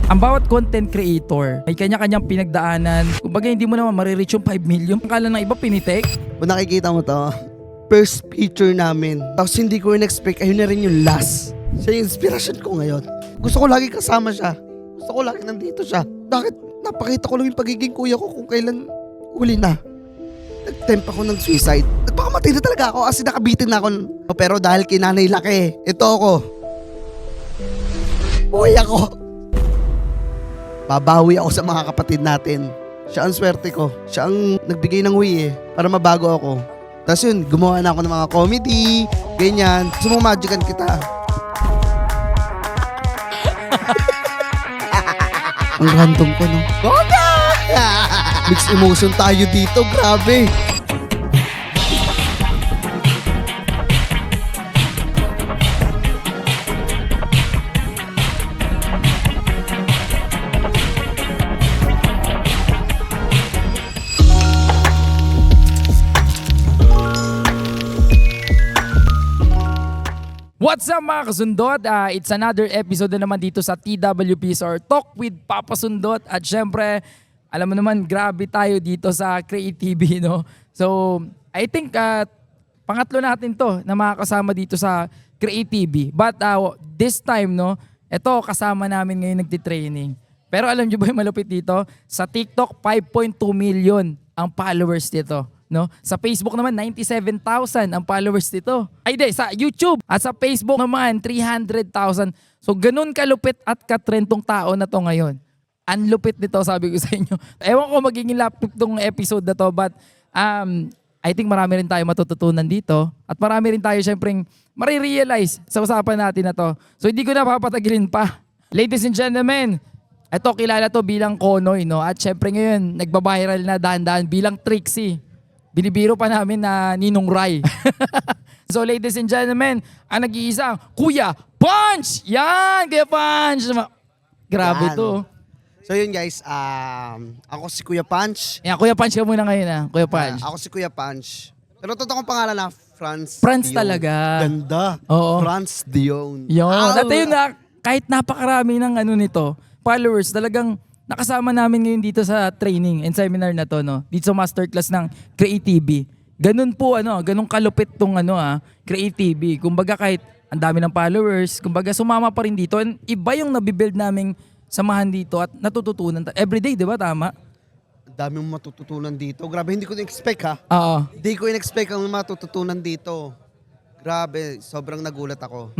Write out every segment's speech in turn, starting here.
Ang bawat content creator, may kanya-kanyang pinagdaanan. Kumbaga hindi mo naman marireach yung 5 million. Akala ng iba pinitik. Kung nakikita mo to, first picture namin. Tapos hindi ko in-expect, ayun na rin yung last. Siya yung inspiration ko ngayon. Gusto ko lagi kasama siya. Gusto ko lagi nandito siya. Bakit? Napakita ko lang yung pagiging kuya ko kung kailan huli na. Nag-tempt ako ng suicide. Nagpakamatay na talaga ako kasi nakabitin na ako. Pero dahil kinanay laki, ito ako. Buhay ako. Babawi ako sa mga kapatid natin. Siya ang swerte ko. Siya ang nagbigay ng way para mabago ako. Tapos yun, gumawa na ako ng mga comedy, ganyan. Gusto mo magican kita. Ang random ko, no? Boga! Mixed emotion tayo dito, grabe. What's up mga kasundot? It's another episode na naman dito sa TWPs or Talk with Papa Sundot. At syempre, alam mo naman, grabe tayo dito sa Create TV, no? So, I think pangatlo natin to na makakasama dito sa Create TV. But this time, no, ito kasama namin ngayon nagtitraining. Pero alam nyo ba yung malupit dito? Sa TikTok, 5.2 million ang followers dito. No? Sa Facebook naman, 97,000 ang followers nito. Ay di, sa YouTube at sa Facebook naman, 300,000. So ganun kalupit at katrend tong tao na to ngayon. Ang lupit nito, sabi ko sa inyo. Ewan ko magiging lapit tong episode na to, but I think marami rin tayo matututunan dito at marami rin tayo syempreng marirealize sa usapan natin na to. So hindi ko na papatagilin pa. Ladies and gentlemen, ito kilala to bilang Konoy, no? At syempre ngayon, nagbabiral na dahan-dahan bilang Trixie. Binibiro pa namin na Ninong Rai. So ladies and gentlemen, ang nag-iisang Kuya Punch! Yan! Kuya Punch! Grabe Yan. to. So yun guys, ako si Kuya Punch. Yan, Kuya Punch ka muna ngayon Kuya Punch. Ako si Kuya Punch. Pero totoo kong pangalan na Franz Franz Dion. talaga. Ganda. Oo. Franz Dion. Yun. Ow! At yun na, kahit napakarami ng nito, followers, talagang nakasama namin ngayon dito sa training and seminar na to, no? Dito sa masterclass ng Create TV. Ganun po, ganun kalupit tong Create TV. Kumbaga kahit ang dami ng followers, kumbaga sumama pa rin dito. And iba yung nabibuild naming samahan dito at natututunan. Everyday, di ba? Tama? Ang dami mong matututunan dito. Grabe, hindi ko na-expect ha. Oo. Hindi ko in-expect ang matututunan dito. Grabe, sobrang nagulat ako.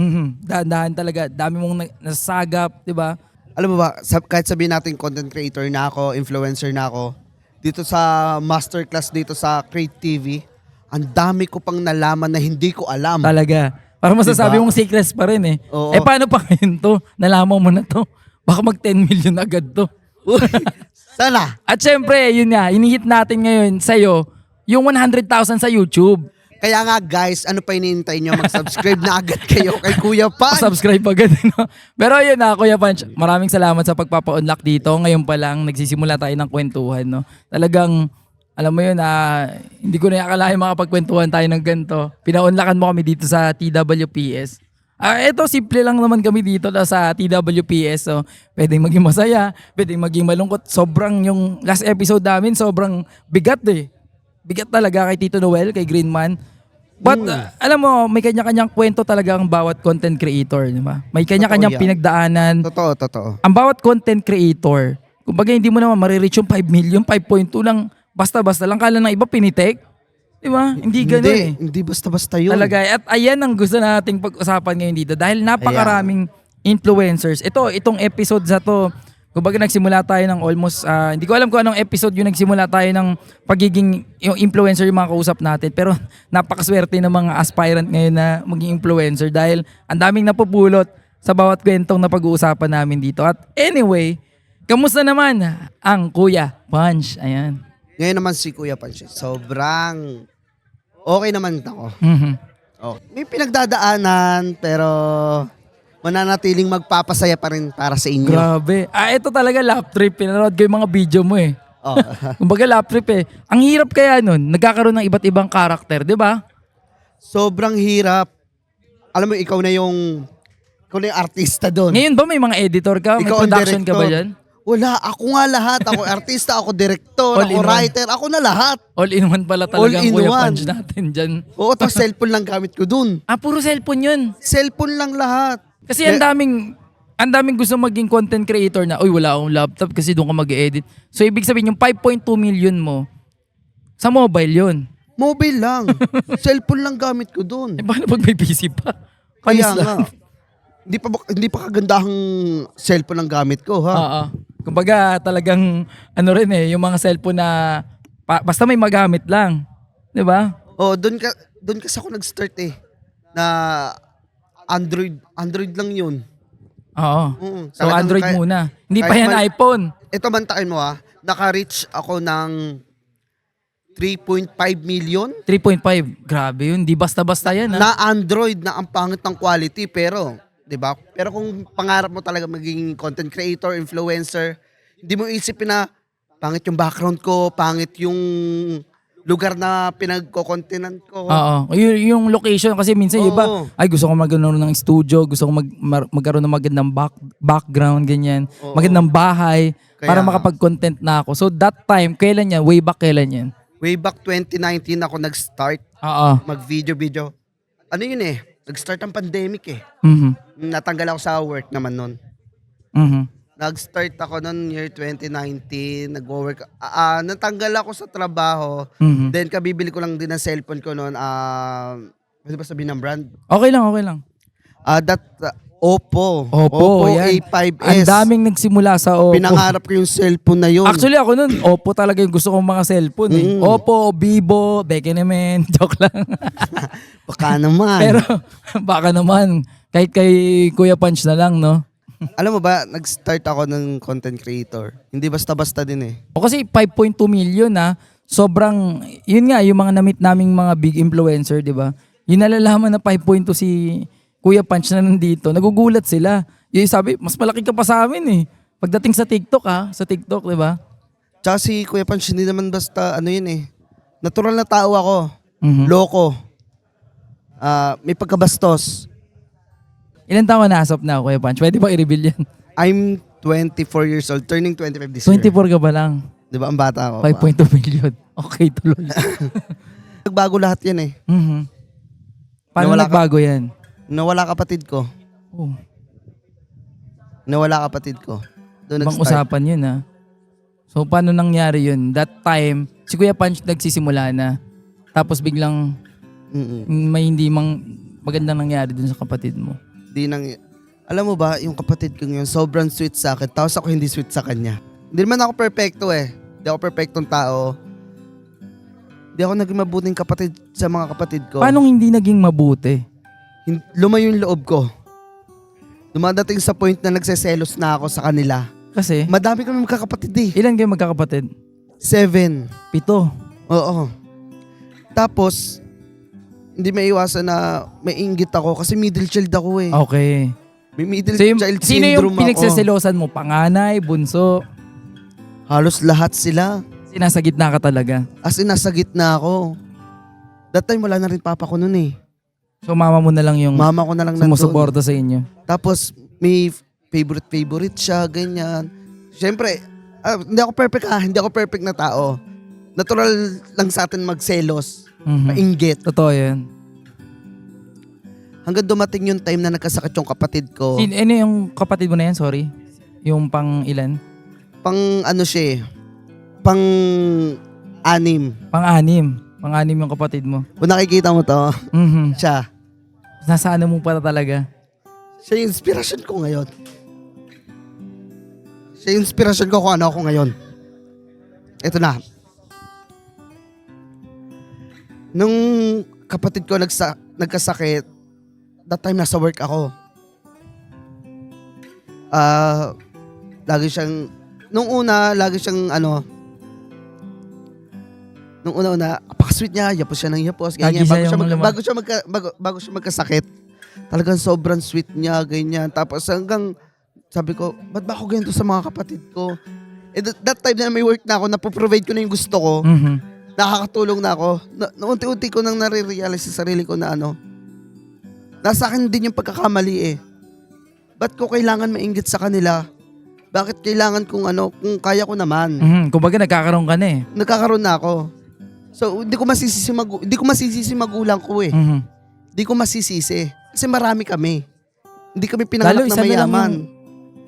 Dahan-dahan talaga. Dami mong nasagap, di ba? Alam mo ba, kahit sabihin natin content creator na ako, influencer na ako, dito sa masterclass dito sa Create TV, ang dami ko pang nalaman na hindi ko alam. Talaga. Para masasabi Diba? mong secrets pa rin eh. Oo. Eh paano pa ngayon to? Nalaman mo na to. Baka mag 10 million agad to. Uy, sana. At syempre, yun nga, inihit natin ngayon sa'yo yung 100,000 sa YouTube. Kaya nga guys, ano pa hinihintay nyo? Mag-subscribe na agad kayo kay Kuya Punch. Subscribe agad. No? Pero yun Kuya Punch, maraming salamat sa pagpapa-unlock dito. Ngayon pa lang, nagsisimula tayo ng kwentuhan. No? Talagang, alam mo yun, hindi ko na akalain makapagkwentuhan tayo ng ganito. Pina-unlockan mo kami dito sa TWPS. Ito, simple lang naman kami dito sa TWPS. So, pwedeng maging masaya, pwedeng maging malungkot. Sobrang yung last episode namin, sobrang bigat eh. Bigat talaga kay Tito Noel, kay Greenman. But alam mo, may kanya-kanyang kwento talaga ang bawat content creator, di ba? May kanya-kanyang Totoo yan. pinagdaanan. Totoo. Ang bawat content creator, kumbaga hindi mo naman marireach yung 5 million, 5.2 lang, basta-basta lang. Kala ng iba pinitik. Di ba? Hindi ganun eh. Hindi basta-basta yun. Talaga. At ayan ang gusto nating pag-usapan ngayon dito. Dahil napakaraming influencers. Itong episode sa to, kumbaga nagsimula tayo ng almost, hindi ko alam kung anong episode yung nagsimula tayo ng pagiging yung influencer yung mga kausap natin. Pero napakaswerte ng mga aspirant ngayon na maging influencer dahil ang daming napupulot sa bawat kwentong na pag-uusapan namin dito. At anyway, kamusta naman ang Kuya Punch? Ayan. Ngayon naman si Kuya Punch, sobrang okay naman ako. Oh. May pinagdadaanan pero mananatiling magpapasaya pa rin para sa inyo. Grabe. Ito talaga lap trip. Pinanood ko yung mga video mo eh. Oh. Kumbaga lap trip eh. Ang hirap kaya nun, nagkakaroon ng iba't ibang karakter, di ba? Sobrang hirap. Alam mo, ikaw na yung Ikaw na yung artista doon. Ngayon ba may mga editor ka? May Ikaw ang production ka ba director. dyan? Wala, ako nga lahat. Ako artista, ako director, All in ako one. writer, ako na lahat. All in one pala talaga ang All in Kuya one. Punch natin dyan. Oo, tapos cellphone lang gamit ko dun. Puro cellphone yun. Cellphone lang lahat. Kasi ang daming gusto maging content creator na, uy, wala akong laptop kasi doon ka mag-edit. So, ibig sabihin, yung 5.2 million mo, sa mobile yun. Mobile lang. Cellphone lang gamit ko dun. Eh, paano pag may PC pa? Kaya Panis nga. lang. Hindi pa kagandahang cellphone ang gamit ko, ha? Oo. Kumbaga, talagang, ano rin yung mga cellphone na, basta may magamit lang. Di ba? Oh, doon kasi ako nag-start na Android lang 'yun. Oo. So, Talagang Android muna. Hindi pa kahit yan iPhone. Ito mantakin mo naka-reach ako ng 3.5 million 3.5. Grabe yun. Di basta-basta yan, ha? na Android na ang pangit ng quality pero, 'di ba? Pero kung pangarap mo talaga maging content creator, influencer, hindi mo isipin na pangit yung background ko, pangit yung lugar na pinagko-contentan ko. Oo. Yung location kasi minsan yung iba, Oo. ay gusto ko magkaroon ng studio, gusto ko magkaroon ng magandang background, ganyan. Oo. Magandang bahay Kaya para nga. makapag-content na ako. So that time, kailan yan? Way back kailan yan? Way back 2019 ako nag-start Oo. mag-video. Ano yun nag-start ang pandemic Mhm. Natanggal ako sa work naman nun. Mhm. Nag-start ako noon year 2019, nag-work. Natanggal ako sa trabaho. Mhm. Then kabibili ko lang din ng cellphone ko noon. Pwede ba sabihin ng brand? Okay lang. Oppo. Oppo, yan. A5s. Ang daming nagsimula sa Oppo. Pinangarap ko yung cellphone na yun. Actually ako nun, Oppo talaga yung gusto kong mga cellphone eh. Oppo, Vivo, Bekenemen, joke lang. Baka naman. Pero baka naman, kahit kay Kuya Punch na lang, no? Alam mo ba, nag-start ako ng content creator. Hindi basta-basta din O kasi 5.2 million sobrang, yun nga, yung mga namit naming mga big influencer, di ba? Yung nalalaman na 5.2 si Kuya Punch na nandito, nagugulat sila. Yung sabi, mas malaki ka pa sa amin eh. Pagdating sa TikTok sa TikTok, di ba? Tsaka si Kuya Punch, hindi naman basta ano yun Natural na tao ako. Mhm. Loko. May pagkabastos. Ilan taon na asap na, Kuya Punch? Pwede ba i-reveal yan? I'm 24 years old, turning 25 this year. 24 ka ba lang? Di ba, ang bata ako. 5.2 million. Okay, tuloy. Nagbago lahat yan Mhm. Paano Nawala nagbago yan? Nawala kapatid ko. Oh, Nawala kapatid ko. Doon ibang nag-start. usapan yun So, paano nangyari yun? That time, si Kuya Punch nagsisimula na. Tapos biglang may hindi magandang nangyari dun sa kapatid mo. Alam mo ba, yung kapatid ko ngayon, sobrang sweet sa akin. Tapos ako hindi sweet sa kanya. Hindi naman ako perfecto Hindi ako perfectong tao. Hindi ako naging mabuting kapatid sa mga kapatid ko. Paano hindi naging mabuti? Lumayo yung loob ko. Dumadating sa point na nagseselos na ako sa kanila. Kasi, Madami kami magkakapatid ilan kayo magkakapatid? 7. 7. Oo. Tapos, hindi maiwasan na may inggit ako kasi middle child ako Okay. May middle So, child sino yung syndrome ako. pinagseselosan mo? Panganay, bunso? Halos lahat sila. Nasa gitna ka talaga. As in, nasa gitna ako. That time, wala na rin papa ko nun So, mama mo na lang yung Mama ko na lang nandun. sumusuporta sa inyo. Tapos, may favorite siya, ganyan. Siyempre, hindi ako perfect Hindi ako perfect na tao. Natural lang sa atin magselos. Mhm. Mainggit. Totoo yan. Hanggang dumating yung time na nagkasakit yung kapatid ko. Ano yung kapatid mo na yan? Sorry. Yung pang ilan? Pang-anim. Pang-anim yung kapatid mo. Kung nakikita mo to, Mhm. siya. Nasaan mo pa talaga? Siya yung inspiration ko ngayon. Siya yung inspiration ko kung ano ako ngayon. Ito na. Nung kapatid ko nagkasakit, that time nasa work ako. Lagi siyang, nung una, nung una, apaka-sweet niya, yapos siya ng yapos, ganyan. Lagi siya yung Bago siya magkasakit, talagang sobrang sweet niya, ganyan. Tapos hanggang, sabi ko, ba't ba ako ganito sa mga kapatid ko? That time na may work na ako, napoprovide ko na yung gusto ko, Mhm. nakakatulong na ako. Unti-unti ko nang nare-realize sa sarili ko na nasa akin din yung pagkakamali Ba't ko kailangan mainggit sa kanila? Bakit kailangan kung kung kaya ko naman? Kumbaga nagkakaroon ka na eh. Nagkakaroon na ako. So, hindi ko masisisi magulang ko eh. Hindi ko masisisi. Kasi marami kami. Hindi kami pinanganak Lalo, na isa na lang mayaman.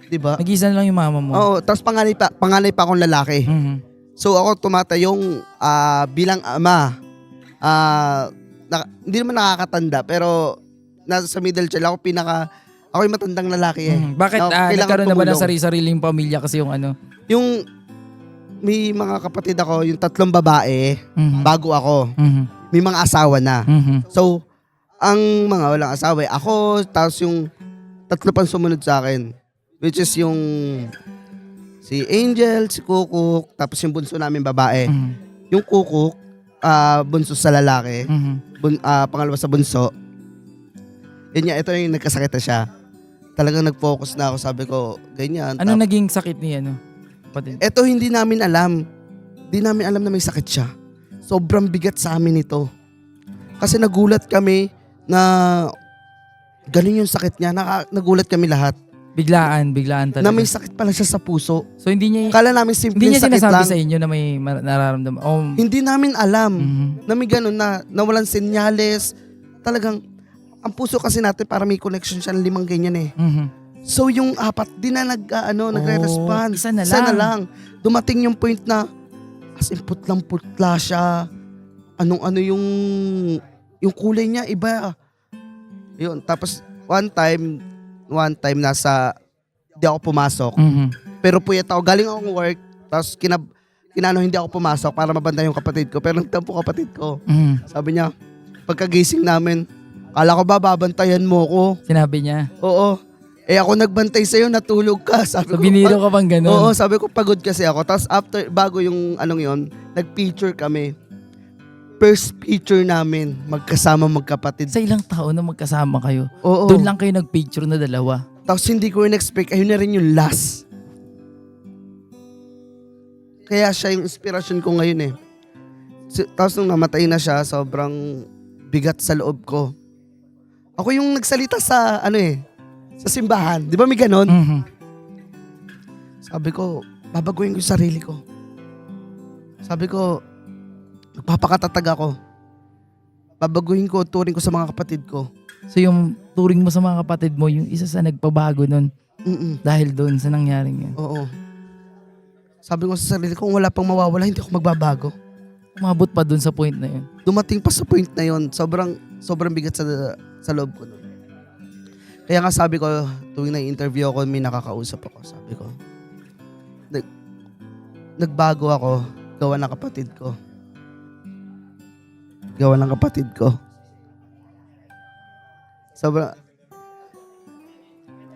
Diba? Nag-isa na lang yung mama mo. Oo, tapos panganay pa akong lalaki. So ako tumatayong bilang ama. Hindi naman nakakatanda pero nasa middle child ako yung matandang lalaki eh. Bakit Kailangan nagkaroon na ba ng tumulong. sarili-sariling pamilya kasi yung Yung may mga kapatid ako, yung 3 babae, bago ako. May mga asawa na. So, ang mga walang asawa, ako, tapos yung 3 pang sumunod sa akin. Which is yung si Angel, si Kukuk, tapos yung bunso namin babae. Yung Kukuk, bunso sa lalaki. Pangalawa sa bunso. Yun ito yung nagkasakit na siya. Talagang nag-focus na ako, sabi ko, ganyan. Ano naging sakit ni kapatid? Ito hindi namin alam. Hindi namin alam na may sakit siya. Sobrang bigat sa amin ito. Kasi nagulat kami na galing yung sakit niya. Nagulat kami lahat. Biglaan talaga. Na may sakit pala siya sa puso. So hindi niya Kala namin simple hindi niya sakit sinasabi lang. sa inyo na may nararamdaman. Hindi namin alam na may ganun na nawalan senyales. Talagang, ang puso kasi natin para may connection siya ng 5 ganyan eh. So yung 4, di na nagre-respond. Isa na lang. Dumating yung point na, as in putlang-putla siya. Anong yung kulay niya, iba. Yun, tapos one time di ako pumasok. Pero puyat ako, galing akong work, tapos hindi ako pumasok para mabantay yung kapatid ko. Pero nagtampo kapatid ko. Sabi niya, pagkagising namin, kala ko ba babantayan mo ko? Sinabi niya. Oo. Ako nagbantay sa'yo, natulog ka. Sabi So biniro ka bang ganun? Oo, sabi ko pagod kasi ako. Tapos bago yung yon, nag-picture kami. First picture namin, magkasama magkapatid. Sa ilang taon na magkasama kayo, Oo. doon lang kayo nag-picture na dalawa. Tapos hindi ko in-expect, ayun na rin yung last. Kaya siya yung inspirasyon ko ngayon eh. Tapos nung namatay na siya, sobrang bigat sa loob ko. Ako yung nagsalita sa sa simbahan. Di ba may ganon? Sabi ko, babaguhin ko yung sarili ko. Sabi ko, magpapakatatag ako. Babaguhin ko, turing ko sa mga kapatid ko. So yung turing mo sa mga kapatid mo, yung isa sa nagpabago nun dahil doon sa nangyaring yun. Oo. Sabi ko sa sarili ko, kung wala pang mawawala, hindi ako magbabago. Umabot pa doon sa point na yun. Dumating pa sa point na yun, sobrang bigat sa loob ko nun. Kaya nga sabi ko, tuwing na-interview ako, may nakakausap ako. Sabi ko, nagbago ako, gawa ng kapatid ko. Gawa ng kapatid ko.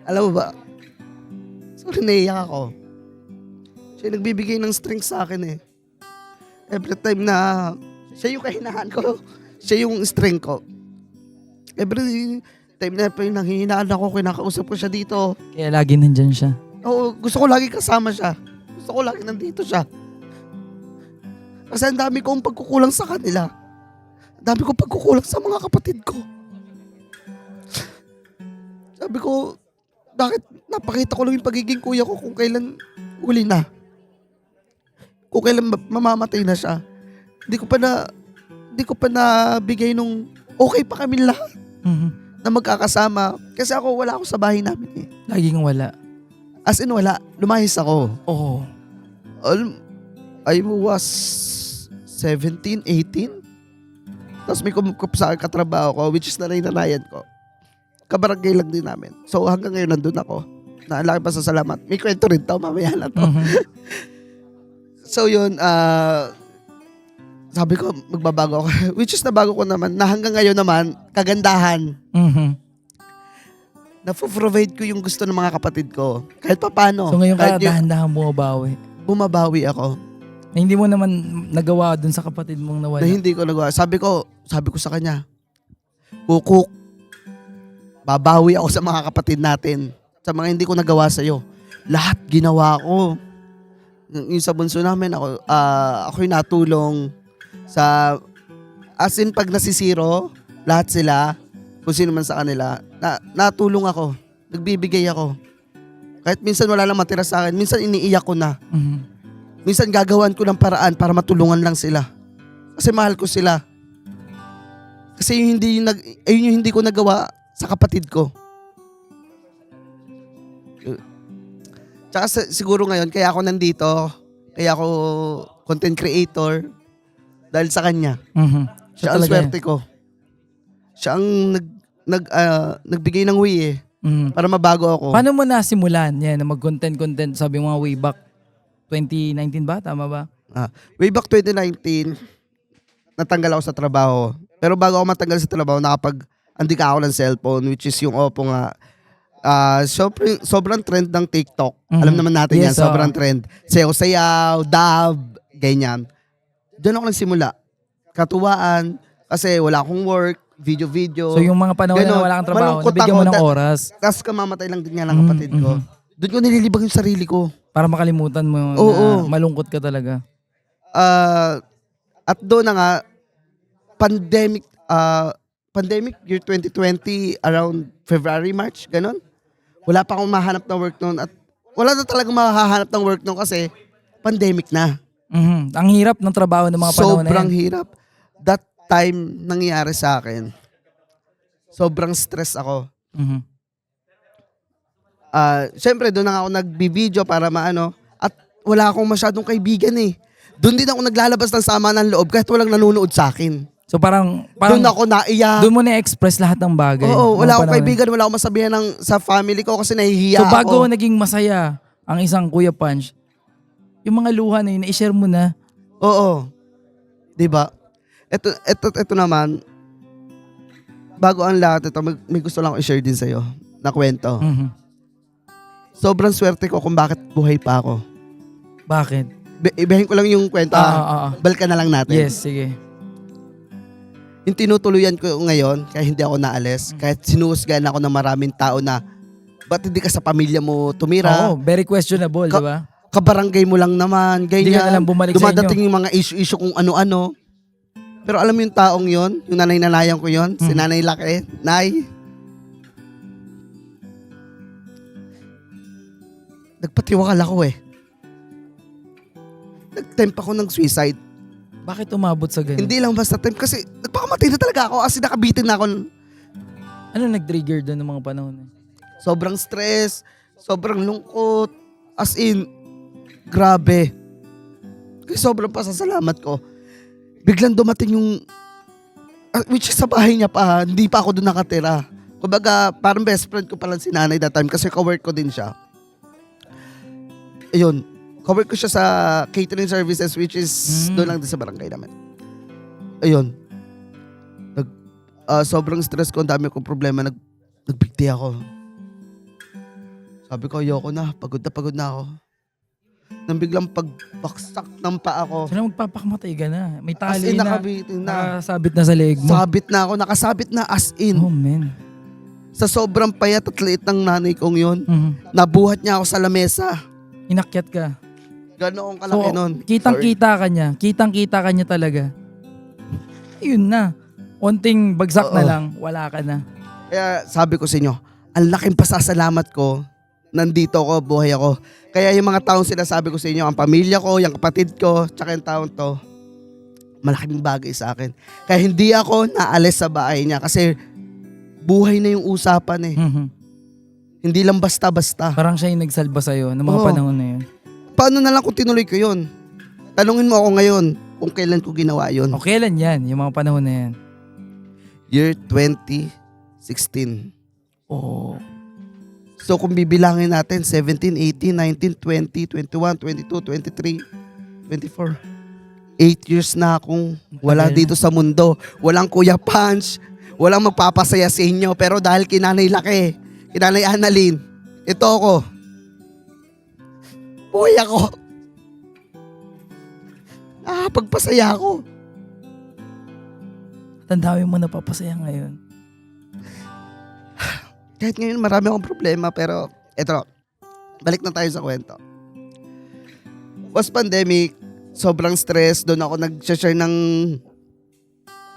Alam mo ba, naiyak ako. Siya yung nagbibigay ng strength sa akin eh. Every time na siya yung kahinaan ko, siya yung strength ko. Every time na nanghihinaan ako, kinakausap ko siya dito. Kaya lagi nandyan siya. Oo, gusto ko lagi kasama siya. Gusto ko lagi nandito siya. Kasi ang dami kong pagkukulang sa kanila. Ang dami kong pagkukulang sa mga kapatid ko. Sabi ko, bakit napakita ko lang yung pagiging kuya ko kung kailan uli na. Kung kailan mamamatay na siya. Hindi ko pa nabigay nung okay pa kami lahat na magkakasama. Kasi wala ako sa bahay namin eh. Laging wala. As in wala. Lumahis ako. Oo. I was 17, 18. Tapos may kumukup sa akin katrabaho ko, which is nanay-nanayan ko. Kabarangay lang din namin. So hanggang ngayon nandun ako. Naalaki pa sa salamat. May kwento rin to, mamaya na to. So yun, sabi ko magbabago ako. Which is nabago ko naman, na hanggang ngayon naman, kagandahan. Na-provide ko yung gusto ng mga kapatid ko. Kahit pa paano. So ngayon ka kahit dahan-dahan bumabawi. bumabawi ako. Na hindi mo naman nagawa dun sa kapatid mong nawala. Na hindi ko nagawa. Sabi ko sa kanya, Kukuk, babawi ako sa mga kapatid natin. Sa mga hindi ko nagawa sa'yo. Lahat ginawa ko. Yung sa bunso namin, ako yung natulong sa, as in pag nasisiro, lahat sila, kung sino man sa kanila, natulong ako. nagbibigay ako. Kahit minsan wala lang matira sa akin, minsan iniiyak ko na. Minsan gagawan ko ng paraan para matulungan lang sila. Kasi mahal ko sila. Kasi ayun yung hindi ko nagawa sa kapatid ko. Tsaka siguro ngayon, kaya ako nandito, kaya ako content creator, dahil sa kanya. Siya ang swerte ko. Siya ang nagbigay ng way para mabago ako. Paano mo nasimulan yan na mag-content, sabi mo nga way back 2019 ba? Tama ba? Way back 2019, natanggal ako sa trabaho. Pero bago ako matanggal sa trabaho, nakapag-andika ako ng cellphone, which is yung Oppo nga. Sobrang trend ng TikTok. Alam naman natin yan, sobrang trend. Sayaw-sayaw, dab, ganyan. Doon ako nagsimula. Katuwaan, kasi wala akong work, video. So yung mga panahon na wala kang trabaho, nabigyan mo ng oras. Tapos kamamatay lang din niya ng kapatid ko. Doon ko nililibang yung sarili ko. Para makalimutan mo na malungkot ka talaga. At doon na nga, pandemic year 2020, around February, March, ganon. Wala pa akong mahanap ng work noon. At wala na talagang mahahanap ng work noon kasi pandemic na. Ang hirap ng trabaho ng mga panahon na yan. Sobrang hirap. That time nangyari sa akin, sobrang stress ako. Siyempre, doon na ako nagbi-video para maano. At wala akong masyadong kaibigan eh. Doon din ako naglalabas ng sama ng loob kahit walang nanonood sa akin. So parang doon ako naiyak. Doon mo na-express lahat ng bagay. Oo, wala akong kaibigan, wala akong masabihan sa family ko kasi nahihiya ako. So bago ako. naging masaya ang isang Kuya Punch, yung mga luha na yun, i-share mo na. Oo. Diba? Ito naman, bago ang lahat, may gusto lang ako i-share din sa'yo na kwento. Sobrang swerte ko kung bakit buhay pa ako. Bakit? Ibahin ko lang yung kwento. Balikan na lang natin. Yes, sige. Yung tinutuluyan ko ngayon, kaya hindi ako naalis, kahit sinuhusgahan ako ng maraming tao na, ba't hindi ka sa pamilya mo tumira? Oo, very questionable, di ba? Kabarangay mo lang naman, ganyan. Hindi ka na lang bumalik dumadating yung mga issue kung ano-ano. Pero alam mo yung taong yon, yung nanay-nanayan ko yon, si Nanay Laki, Nay, nagpatiwakal ako eh. Nag-tempt ako ng suicide. Bakit umabot sa ganun? Hindi lang basta tempt kasi nagpakamatay na talaga ako kasi nakabitin na ako. Ano nag-trigger doon ng mga panahon? Sobrang stress, sobrang lungkot, as in, grabe. Kasi sobrang pasasalamat ko. Biglang dumating yung, which is sa bahay niya pa, hindi pa ako doon nakatira. Kumbaga, parang best friend ko pala si Nanay that time kasi ka-work ko din siya. Ayun, ka-work ko siya sa catering services which is doon lang din sa barangay namin. Ayun, sobrang stress ko, ang dami kong problema, nagbigti ako. Sabi ko, ayoko na, pagod na ako. Nang biglang pagbaksak ng paa ko. Sino magpapakamatay ka na? May As tali in, na. nakabitin na. Nakasabit na sa leeg mo. Sabit na ako, nakasabit na as in. Oh, man. Sa sobrang payat at liit ng nanay kong yun, nabuhat niya ako sa lamesa. Inakyat ka. Ganoon kalaki nun. Kitang-kita ka niya. Kitang-kita ka niya talaga. Yun na. Onting bagsak na lang, wala ka na. Kaya sabi ko sa inyo, ang laking pasasalamat ko, nandito ako, buhay ako. Kaya yung mga taong sinasabi ko sa inyo, ang pamilya ko, yung kapatid ko, tsaka yung taong to, malaking bagay sa akin. Kaya hindi ako naalis sa bahay niya kasi buhay na yung usapan eh. Hindi lang basta-basta. Parang siya yung nagsalba sa'yo ng mga panahon na yun. Paano na lang kung tinuloy ko yun? Tanungin mo ako ngayon kung kailan ko ginawa yun. O kailan yan, yung mga panahon na yan? Year 2016. Oh. So kung bibilangin natin, 17, 18, 19, 20, 21, 22, 23, 24. 8 years na akong wala dito sa mundo. Walang Kuya Punch, walang magpapasaya sa inyo. Pero dahil kinanay Laki, kinanay Annalyn, ito ako. Buhay ako. Pagpasaya ako. Tandawin mo na papasaya ngayon. Kahit ngayon marami akong problema pero eto, balik na tayo sa kwento. Post pandemic, sobrang stress, doon ako nag-share ng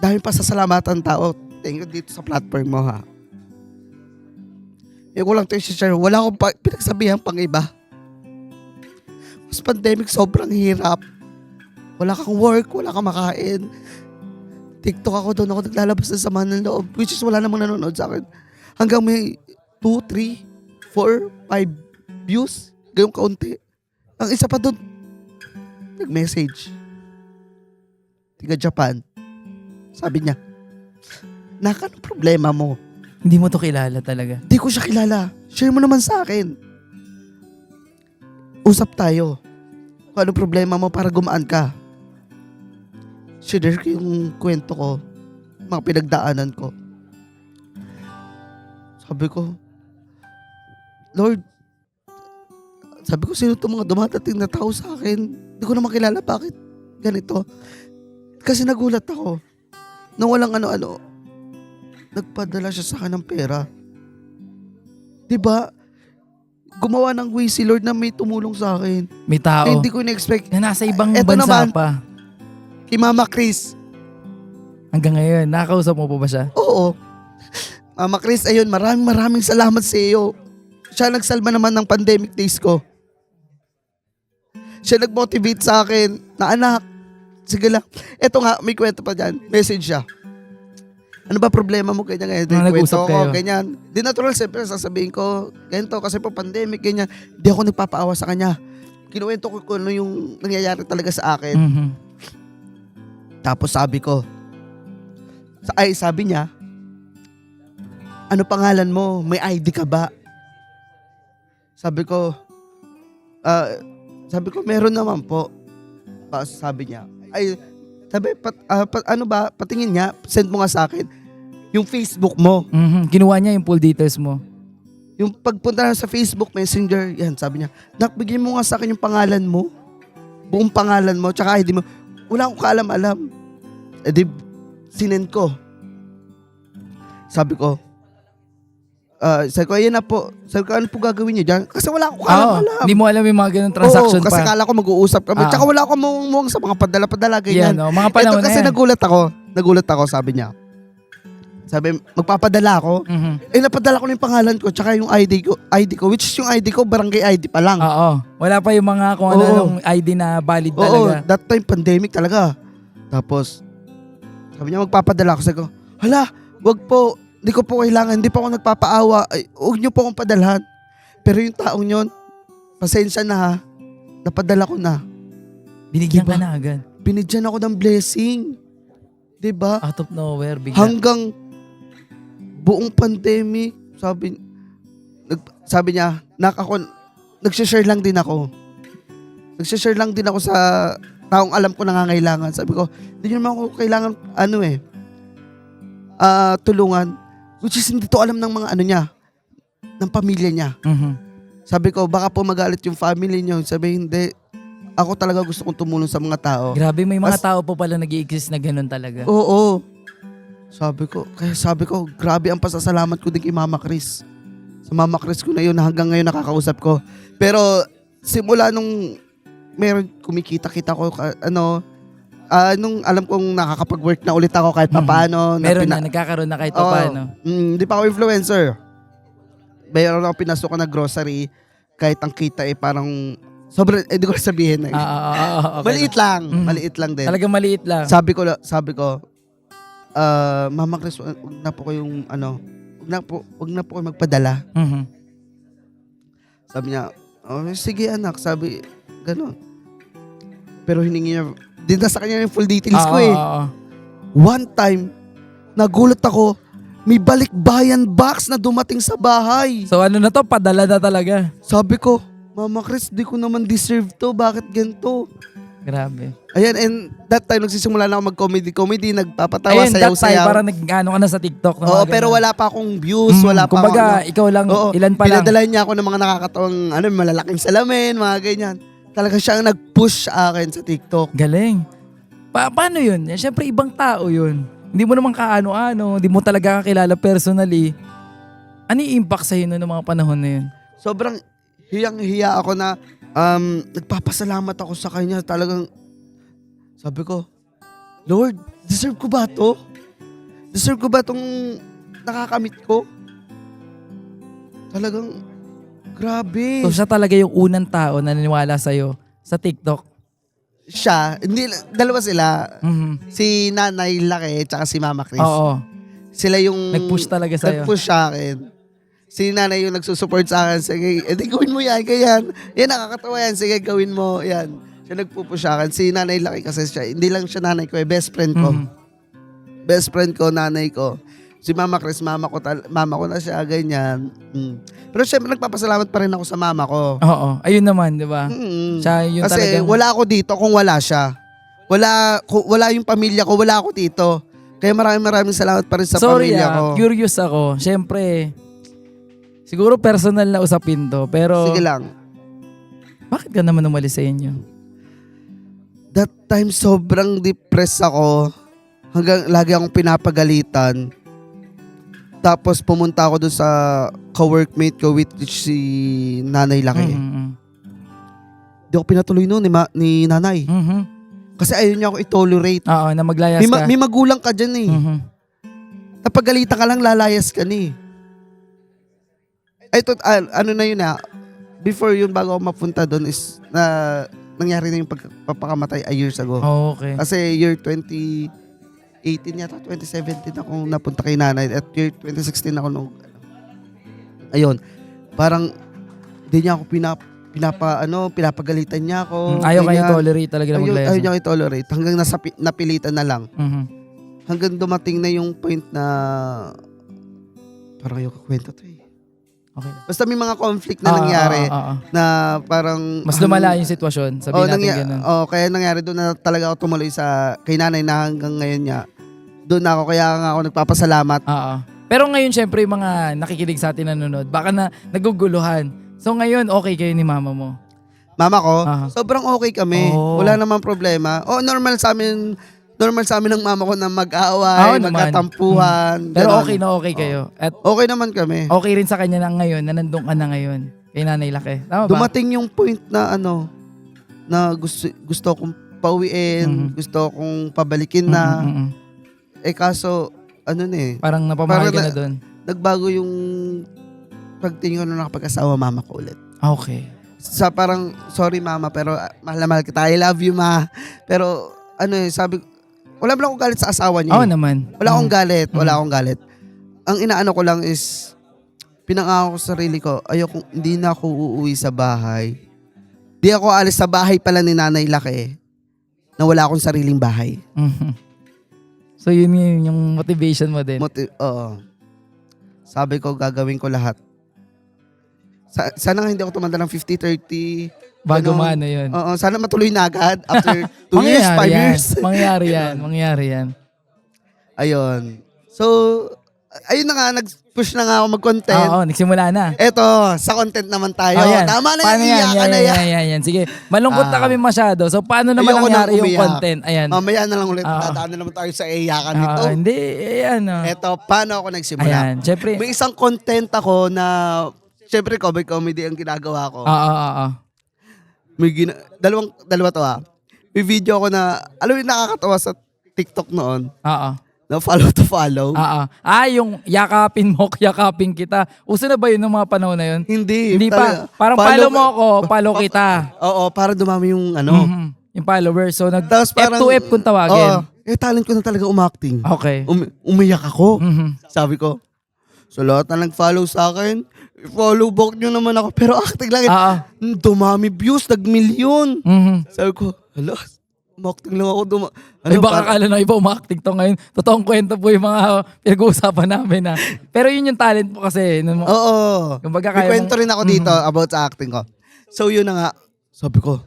daming pasasalamatan tao. Thank you dito sa platform mo ha. ko lang ito i-share. Wala akong pinagsabihan pang iba. Mas pandemic, sobrang hirap. Wala kang work, wala kang makain. TikTok ako, doon ako naglalabas ng sama ng loob. Which is wala namang nanonood sa akin. Hanggang may 2, 3, 4, 5 views. Gayong kaunti. Ang isa pa doon, nag-message. Tiga Japan. Sabi niya, anong problema mo? Hindi mo to kilala talaga. Di ko siya kilala. Share mo naman sa akin. Usap tayo. Kung anong problema mo para gumaan ka. Share ko yung kwento ko. Mga pinagdaanan ko. Sabi ko, Lord, sabi ko, sino itong mga dumadating na tao sa akin? Di ko naman kilala bakit ganito. Kasi nagulat ako. Nung walang ano-ano, nagpadala siya sa akin ng pera. Diba? Gumawa ng way si Lord na may tumulong sa akin. May tao. Eh, hindi ko in-expect. Na nasa ibang Eto bansa naman. pa. Kay Mama Chris. Hanggang ngayon, nakakausap mo pa ba siya? Oo. Mama Chris, ayun, maraming salamat sa iyo. Siya nagsalba naman ng pandemic days ko. Siya nag-motivate sa akin na anak, sige lang. Eto nga, may kwento pa dyan. Message siya. Ano ba problema mo? Ganyan, ganyan. Nag-usap Kwento ko, kayo. ganyan. Di natural, siyempre, sasabihin ko, ganito, kasi po pandemic, ganyan. Di ako nagpapaawa sa kanya. Kinuwento ko kung ano yung nangyayari talaga sa akin. Mhm. Tapos sabi ko, sabi niya, ano pangalan mo? May ID ka ba? Sabi ko, meron naman po. Sabi niya, ano ba, patingin niya, send mo nga sa akin, yung Facebook mo. Mhm. Kinuha niya yung full details mo. Yung pagpunta na sa Facebook Messenger, yan, sabi niya, bigyan mo nga sa akin yung pangalan mo, buong pangalan mo, tsaka ID mo. Wala akong kaalam-alam. Eh di, sinend ko. Sabi ko, ayan na po. Sabi ko, ano po gagawin niyo dyan? Kasi wala akong kaalam-alam. Hindi mo alam yung mga ganun transaction Oo, kasi pa. kala ko mag-uusap kami. Tsaka wala akong muwang sa mga padala-padala, ganyan. Yan, mga panahon Ito kasi na yan. nagulat ako, sabi niya. Sabi, magpapadala ako. Mhm. Napadala ko na yung pangalan ko, tsaka yung ID ko, which is yung ID ko, barangay ID pa lang. Oo. Wala pa yung mga kung Oo. ano ID na valid Oo, talaga. that time pandemic talaga. Tapos, sabi niya magpapadala ako. Sabi ko, hala, wag po, hindi ko po kailangan, hindi po ako nagpapaawa. Ay, huwag niyo po akong padalhan. Pero yung taong yon, pasensya na ha, napadala ko na. Binigyan Diba? ka na agad. Binigyan ako ng blessing. Diba? Out of nowhere, bigla. Hanggang buong pandemic, sabi niya, nagsishare lang din ako. Nagsishare lang din ako sa taong alam ko nangangailangan. Sabi ko, hindi niyo naman ako kailangan, tulungan. Which is hindi to alam ng mga niya, ng pamilya niya. Mhm. Sabi ko, baka po magalit yung family niyo. Sabi, hindi. Ako talaga gusto kong tumulong sa mga tao. Grabe, may mga tao po pala nag-i-exist na ganun talaga. Oo. Sabi ko, grabe ang pasasalamat ko din kay Mama Chris. Sa Mama Chris ko na yun, hanggang ngayon nakakausap ko. Pero simula nung meron kumikita-kita ko, nung alam kong nakakapag-work na ulit ako kahit papaano. Meron na, nagkakaroon na kahit pa paano. Hindi pa ako influencer. Mayroon ako pinasok na grocery, kahit ang kita parang, sobrang, hindi ko sabihin. Okay. Maliit lang. Maliit lang din. Talagang maliit lang. Sabi ko, Mama Chris, wag na po kayong wag na po kayo magpadala. Mhm. Sabi niya, sige anak, sabi, gano'n. Pero hiningi niya, din na sa kanya yung full details ko eh. One time, nagulat ako, may balikbayan box na dumating sa bahay. So ano na to, padala na talaga. Sabi ko, Mama Chris, di ko naman deserve to, bakit ganito? Grabe. Ayan, and that time nagsisimula na ako mag-comedy, nagpapatawa, Ayun, that time, sayaw-sayaw. parang nag-ano ka na sa TikTok. Oo, pero wala pa akong views, wala pa kumbaga, ikaw lang, Oo, ilan pa lang. pinadala niya ako ng mga nakakatawang, malalaking salamin, mga ganyan. Talaga siya ang nag-push sa akin sa TikTok. Galing. Paano yun? Siyempre, ibang tao yun. Hindi mo naman kaano-ano, hindi mo talaga kakilala personally. Ano yung impact sa'yo noong mga panahon na yun? Sobrang hiyang-hiya ako na nagpapasalamat ako sa kanya. Talagang, sabi ko, Lord, deserve ko ba to? Deserve ko ba tong nakakamit ko? Talagang, grabe. So siya talaga yung unang tao na naniwala sa'yo sa TikTok. Siya, hindi, dalawa sila. Mhm. Si Nanay Laki tsaka si Mama Chris. Oo. Sila yung Nag-push talaga sa'yo. Nag-push sa akin. Si Nanay yung nagsusupport sa akin. Sige, edi gawin mo yan, ganyan. Yan, nakakatawa yan. Sige, gawin mo. Yan. Siya nagpupush sa akin. Si Nanay Laki kasi siya, hindi lang siya nanay ko, best friend ko. Mhm. Best friend ko, nanay ko. Si Mama Chris, mama ko na siya, ganyan. Pero syempre, nagpapasalamat pa rin ako sa mama ko. Oo. Ayun naman, di ba? Siya yun Kasi talagang... wala ako dito kung wala siya. Wala yung pamilya ko, wala ako dito. Kaya maraming salamat pa rin sa Sorry pamilya ko. curious ako. Siyempre, siguro personal na usapin to. Pero, Sige lang. bakit ka naman umalis sa inyo? That time, sobrang depressed ako. Hanggang lagi akong pinapagalitan. Tapos pumunta ako doon sa ka-workmate ko which si Nanay Laki. Mhm. Di ako pinatuloy noon ni Nanay. Mhm. Kasi ayaw niya ako i-tolerate. Oo, na maglayas ka. May magulang ka dyan eh. Mhm. Napagalitan ka lang, lalayas ka ni. Ay, ano na yun before yun, bago ako mapunta doon is nangyari na yung pagpapakamatay a years ago. Oh, okay. Kasi year 2018 yata, 2017 ako napunta kay Nanay at year 2016 ako nung ayun. Parang hindi niya ako pinapagalitan niya ako. Ayaw kayo ganyan. tolerate talaga na maglayas. Ayaw niya ako i-tolerate hanggang napilitan na lang. Mhm. Hanggang dumating na yung point na parang ayaw kwento to eh. Okay. Basta may mga conflict na nangyari na parang mas lumala yung sitwasyon. Sabihin natin ganun. kaya nangyari doon na talaga ako tumuloy sa kay Nanay na hanggang ngayon niya. Doon na ako, kaya nga ako nagpapasalamat. Oo. Pero ngayon syempre yung mga nakikinig sa atin nanonood, baka na naguguluhan. So ngayon okay kayo ni mama mo. Mama ko, Aha. sobrang okay kami. Oh. Wala namang problema. Normal sa amin ng mama ko na mag-aaway, Oo naman. magkatampuhan. Pero ganon. okay na okay kayo. At Okay naman kami. okay rin sa kanya na ngayon na nandun ka na ngayon kay Nanay Laki. Tama ba? Dumating yung point na na gusto kong pauwiin, Mhm. gusto kong pabalikin na. Mhm. Kaso, Parang napamahal ka Parang na doon. nagbago yung pagtingin ko nung nakapag-asawa mama ko ulit. Okay. Sa parang, sorry mama, pero mahal na mahal kita. I love you ma. Pero, sabi ko, wala ba akong galit sa asawa niya? Oo naman. Wala akong galit. Wala akong galit. Ang inaano ko lang is, pinangako ko sa sarili ko, hindi na ako uuwi sa bahay. Di ako alis sa bahay pala ni Nanay Laki na wala akong sariling bahay. Mhm. So yun yung motivation mo din. Oo. Sabi ko, gagawin ko lahat. Sana nga hindi ako tumanda ng 50-30. Bago Ganun. maano yun. Oo, sana matuloy na agad. After 2 years, 5 Mangyayari yan. years. Mangyayari yan. Ayun. So, ayun na nga, nag-push na nga ako mag-content. Oo, nagsimula na. Eto, sa content naman tayo. Ayan. Tama na Paano yung iyakan na yan. Yan. Sige, malungkot na kami masyado. So, paano naman Ayoko nangyari nang yung umiyak. content? Ayan. Mamaya na lang ulit. Oo. Dadaan na naman tayo sa iyakan nito. Hindi, ayan. Eto, paano ako nagsimula? Ayan, syempre. May isang content ako na, syempre, comedy ang ginagawa ko. Oo. May dalawa to May video ako na, alam mo yung nakakatawa sa TikTok noon, Oo. na follow to follow. Oo. Yung yakapin mo, yakapin kita. Uso na ba yun ng mga panahon na yun? Hindi pa. Parang follow mo ako, follow kita. Oo, para dumami yung Yung followers. So, Tapos parang, F2F kung tawagin. talent ko na talaga umacting. Okay. Umiyak ako. Mhm. Sabi ko, sa lahat na nag-follow sa akin, follow back nyo naman ako. Pero acting lang. Oo. Dumami views, nag-milyon. Mhm. Sabi ko, hala, umacting lang ako. Ay, baka akala na iba umakting to ngayon. Totoong kwento po yung mga pinag-uusapan namin na. Pero yun yung talent po kasi. Oo. Kumbaga May kaya kwento rin ako dito about sa acting ko. So yun na nga, sabi ko,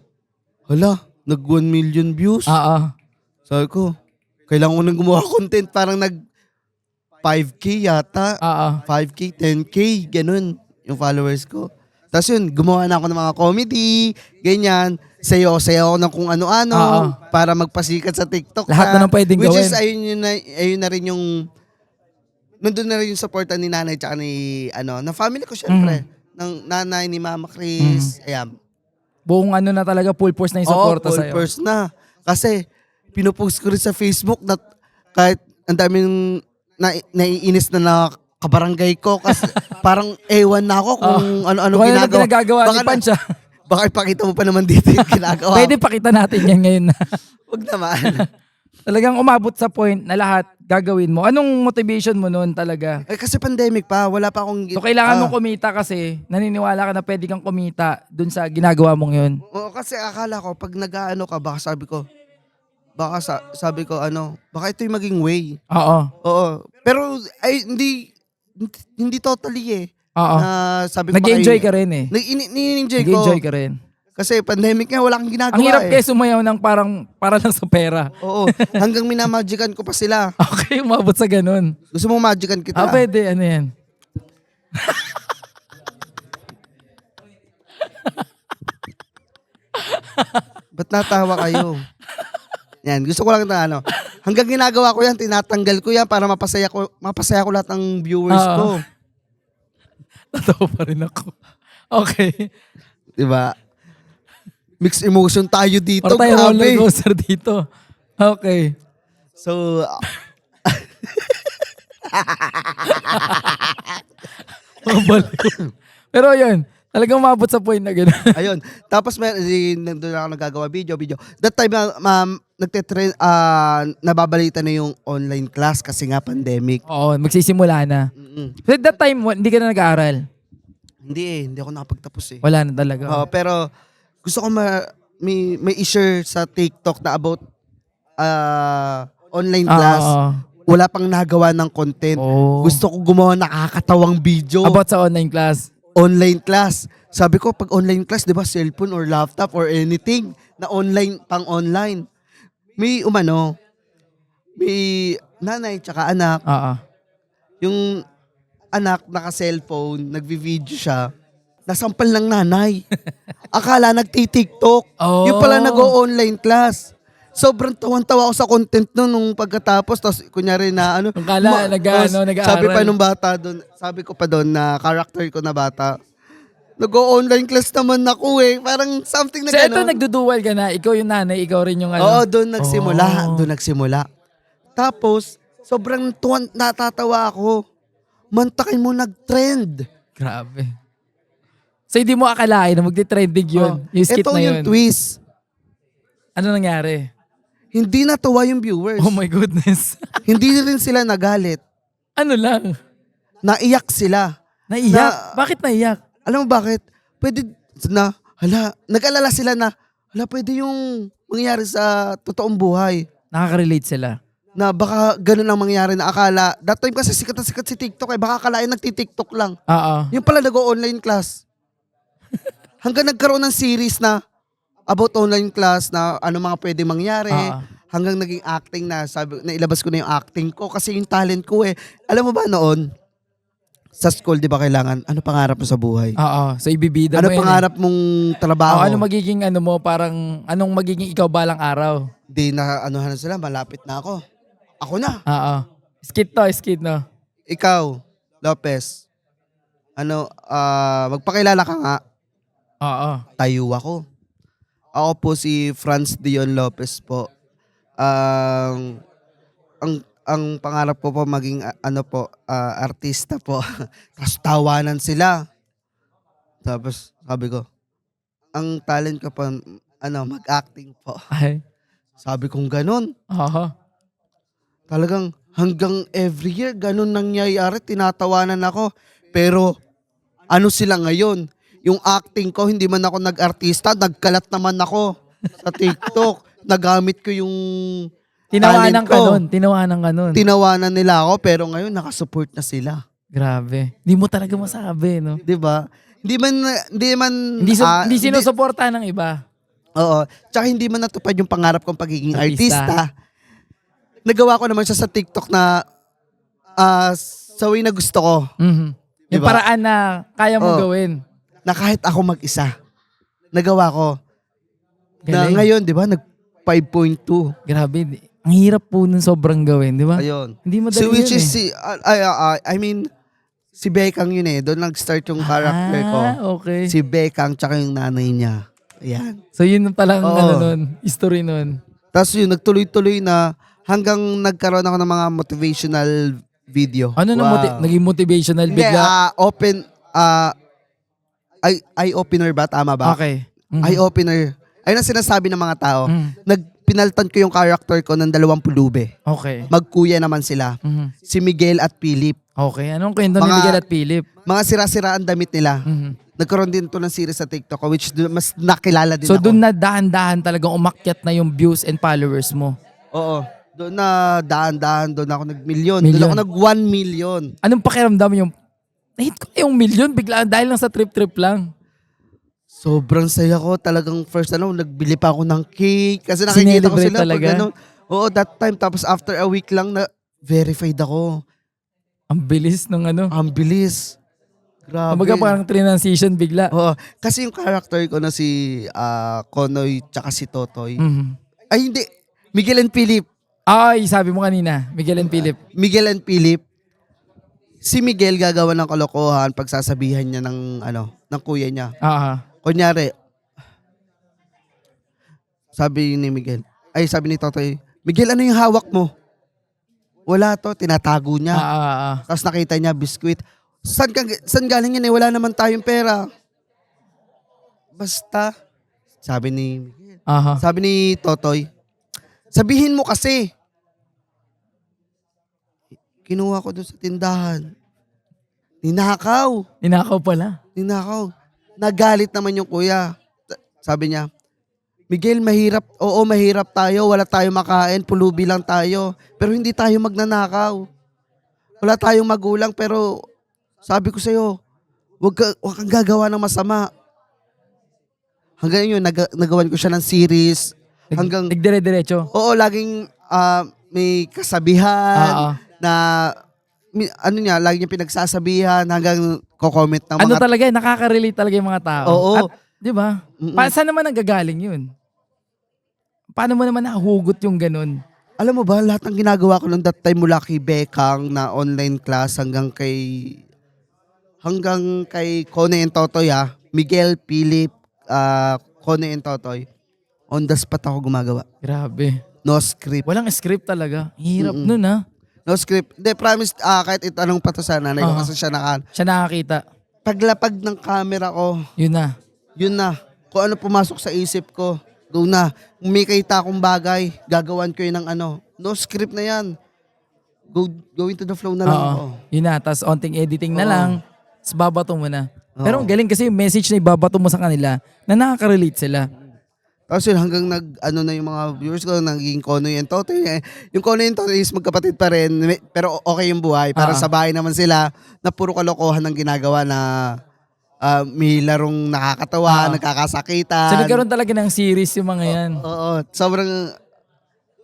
hala, nag 1 million views. Oo. Sabi ko, kailangan ko nang gumawa content. Parang nag 5K yata. Oo. 5K, 10K, ganun yung followers ko. Tapos yun, gumawa na ako ng mga comedy, ganyan. Sayo ako ng kung ano-ano Oo. para magpasikat sa TikTok. Lahat na ng pwedeng which gawin. is, ayun na rin yung, nandun na rin yung supportan ni nanay tsaka ni, na family ko syempre. Ng nanay, ni Mama Chris, ayan. Buong na talaga, full force na yung supporta full sa'yo. force na. Kasi, pinupost ko rin sa Facebook na kahit ang daming naiinis na kabarangay ko kasi parang ewan na ako kung ano-ano Kung ano na ginagawa. pinagagawa ni Baka Pancha. Baka ipakita mo pa naman dito yung ginagawa. Pwede pakita natin yan ngayon na Huwag naman. talagang umabot sa point na lahat gagawin mo. Anong motivation mo noon talaga? Eh, kasi pandemic pa, wala pa akong... So kailangan mong kumita kasi naniniwala ka na pwede kang kumita dun sa ginagawa mong yun. Oo, kasi akala ko pag nag-aano ka, baka sabi ko, sabi ko baka ito yung maging way. Oo. Oo. Pero ay hindi totally eh. Oo. Sabi ko Nag-enjoy ka rin eh. Nag-enjoy ko. Nag-enjoy ka rin. Kasi pandemic nga, wala kang ginagawa. Ang hirap eh. kayo sumayaw ng parang para lang sa pera. Oo. Hanggang minamagican ko pa sila. Okay, umabot sa ganun. Gusto mo magican kita? Pwede. Ano yan? Ba't natawa kayo? Yan, gusto ko lang na hanggang ginagawa ko yan, tinatanggal ko yan para mapasaya ko lahat ng viewers ko. Tatawa pa rin ako. Okay. Diba? Mixed emotion tayo dito. Para tayo grabe. roller coaster dito. Okay. So, Mabaliw. Pero yun, talagang umabot sa point na gano'n. ayun. Tapos nandun ako nagagawa video. That time, nagtitrend, nababalita na yung online class kasi nga pandemic. Oo, magsisimula na. So at that time, hindi ka na nag-aaral? Hindi ako nakapagtapos eh. Wala na talaga. Pero gusto ko may i-share sa TikTok na about online class. Wala pang nagawa ng content. Gusto ko gumawa nakakatawang video. About sa online class? Online class. Sabi ko, pag online class, di ba, cellphone or laptop or anything na online, pang online. May nanay tsaka anak. Yung anak naka-cellphone, nagvi-video siya, nasampal ng nanay. Akala nagti-TikTok. Yung pala nag-o-online class. Sobrang tawan-tawa ako sa content nung pagkatapos. Tapos kunyari na Akala nag-aaral. sabi pa nung bata doon, sabi ko pa doon na character ko na bata, nag-o-online class naman ako eh. Parang something na So ito, gano'n. nagdudual ka na. Ikaw yung nanay, ikaw rin yung Oo, doon nagsimula. Tapos, sobrang natatawa ako. Mantakay mo nag-trend. Grabe. So hindi mo akalain na magti-trending yun. Yung skit Ito na yun. yung twist. Ano nangyari? Hindi natuwa yung viewers. Oh my goodness. Hindi rin sila nagalit. Ano lang? Naiyak sila. Naiyak? Bakit naiyak? Alam mo bakit? Pwede nag-alala sila na, pwede yung mangyari sa totoong buhay. Nakaka-relate sila. Na baka ganun ang mangyari na akala. That time kasi sikat na sikat si TikTok eh. Baka akalain nagti-TikTok lang. Yung pala nag-o-online class. Hanggang nagkaroon ng series na about online class na ano mga pwede mangyari. Hanggang naging acting na. Nailabas ko na yung acting ko kasi yung talent ko eh. Alam mo ba noon, sa school, di ba kailangan, ano pangarap mo sa buhay? So ibibida mo Ano pangarap mong trabaho? Ano magiging anong magiging ikaw balang araw? Di na, sila, malapit na ako. Ako na. Skit no? Ikaw, Lopez, magpakilala ka nga. Tayo ako. Ako po si Franz Dion Lopez po. Ang pangarap ko po maging artista po. Tapos tawanan sila. Tapos sabi ko, ang talent ko po, mag-acting po. Ay. Sabi kong ganun. Talagang hanggang every year, ganun nangyayari, tinatawanan ako. Pero sila ngayon? Yung acting ko, hindi man ako nag-artista, nagkalat naman ako sa TikTok. Nagamit ko yung Tinawanan talent ko. Tinawanan ka nun. Tinawanan nila ako, pero ngayon nakasupport na sila. Grabe. Hindi mo talaga masabi, no? 'Di ba? Hindi sinusuportahan ng iba. Oo. Tsaka hindi man natupad yung pangarap kong pagiging artista. Nagawa ko naman siya sa TikTok na sa way na gusto ko. Yung Diba? paraan na kaya mong gawin. Na kahit ako mag-isa, nagawa ko. Na Galing. ngayon, di ba, nag 5.2. Grabe. Ang hirap po nun sobrang gawin, di ba? Ayun. Hindi madali yun Which is si Bekang yun eh. Doon nag-start yung character ko. Okay. Si Bekang tsaka yung nanay niya. Ayan. So yun palang Oo. nun, history nun. Tapos yun, nagtuloy-tuloy na hanggang nagkaroon ako ng mga motivational video. Ano na naging motivational Hindi, bigla? Eye-opener ba? Tama ba? Okay. Mhm. Eye-opener. Ayun ang sinasabi ng mga tao. Pinaltan ko yung character ko ng 2 pulube. Okay. Magkuya naman sila. Mhm. Si Miguel at Philip. Okay. Anong kwento ni Mga- Miguel at Philip? Mga sira-sira ang damit nila. Mhm. Nagkaroon din to ng series sa TikTok ko, which mas nakilala din So ako. doon na dahan-dahan talagang umakyat na yung views and followers mo. Oo. Doon na daan-daan, doon ako nag-million. Million. Doon ako nag-1 million. Anong pakiramdam yung nahit ko na yung million bigla dahil lang sa trip-trip lang? Sobrang saya ko. Talagang first nagbili pa ako ng cake. Kasi nakikita ko Sinelebrate sila. talaga? Oo, that time. Tapos after a week lang na verified ako. Ang bilis ng ano. Ang bilis. Grabe. Kumbaga parang transition bigla. Oo. Kasi yung character ko na si Konoy tsaka si Totoy. Mhm. Ay hindi. Miguel and Philip. Ay, sabi mo kanina, Miguel and Philip. Miguel and Philip. Si Miguel gagawa ng kalokohan pag sasabihan niya ng kuya niya. Ah. Kunyari, sabi ni Totoy, Miguel, ano yung hawak mo? Wala to, tinatago niya. Tapos nakita niya, biskwit. Saan galing yan eh? Wala naman tayong pera. Basta, sabi ni Miguel. Aha. Sabi ni Totoy, sabihin mo kasi. Kinuha ko doon sa tindahan. Ninakaw. Ninakaw pala. Nagalit naman yung kuya. Sabi niya, Miguel, mahirap. Oo, mahirap tayo. Wala tayong makain. Pulubi lang tayo. Pero hindi tayo magnanakaw. Wala tayong magulang. Pero sabi ko sa'yo, wag kang gagawa ng masama. Hanggang yun, nagawan ko siya ng series. Hanggang, Nagdire-diretso. oo, laging may kasabihan na, lagi niya pinagsasabihan hanggang ko-comment ng Ano mga talaga, nakaka-relate talaga yung mga tao. Oo. At, di ba? Saan naman nanggagaling yun? Paano mo naman nahugot yung ganun? Alam mo ba, lahat ng ginagawa ko nung that time mula kay Bekang na online class hanggang kay Kone and Totoy Miguel, Philip, Kone and Totoy, on the spot ako gumagawa. Grabe. No script. Walang script talaga. Hirap nun ha. No script. Hindi, promise, kahit itanong pa to sa nanay ko Aha. kasi siya Siya nakakita. paglapag ng camera ko, Yun na. yun na. Kung ano pumasok sa isip ko, go na. Kung may kita akong bagay, gagawan ko yun ng no script na yan. Go into the flow na lang ako. Yun na. Tapos onting editing na Oo. lang. Tapos babato mo na. Oo. Pero ang galing kasi yung message na ibabato mo sa kanila na nakaka-relate sila. Tapos yun, hanggang na yung mga viewers ko, naging Konoy and Totoy. Yung Konoy and Totoy is magkapatid pa rin, pero okay yung buhay. Para sa bahay naman sila, na puro kalokohan ang ginagawa na may larong nakakatawa, nagkakasakitan. So nagkaroon talaga ng series yung mga yan. Oo, sobrang,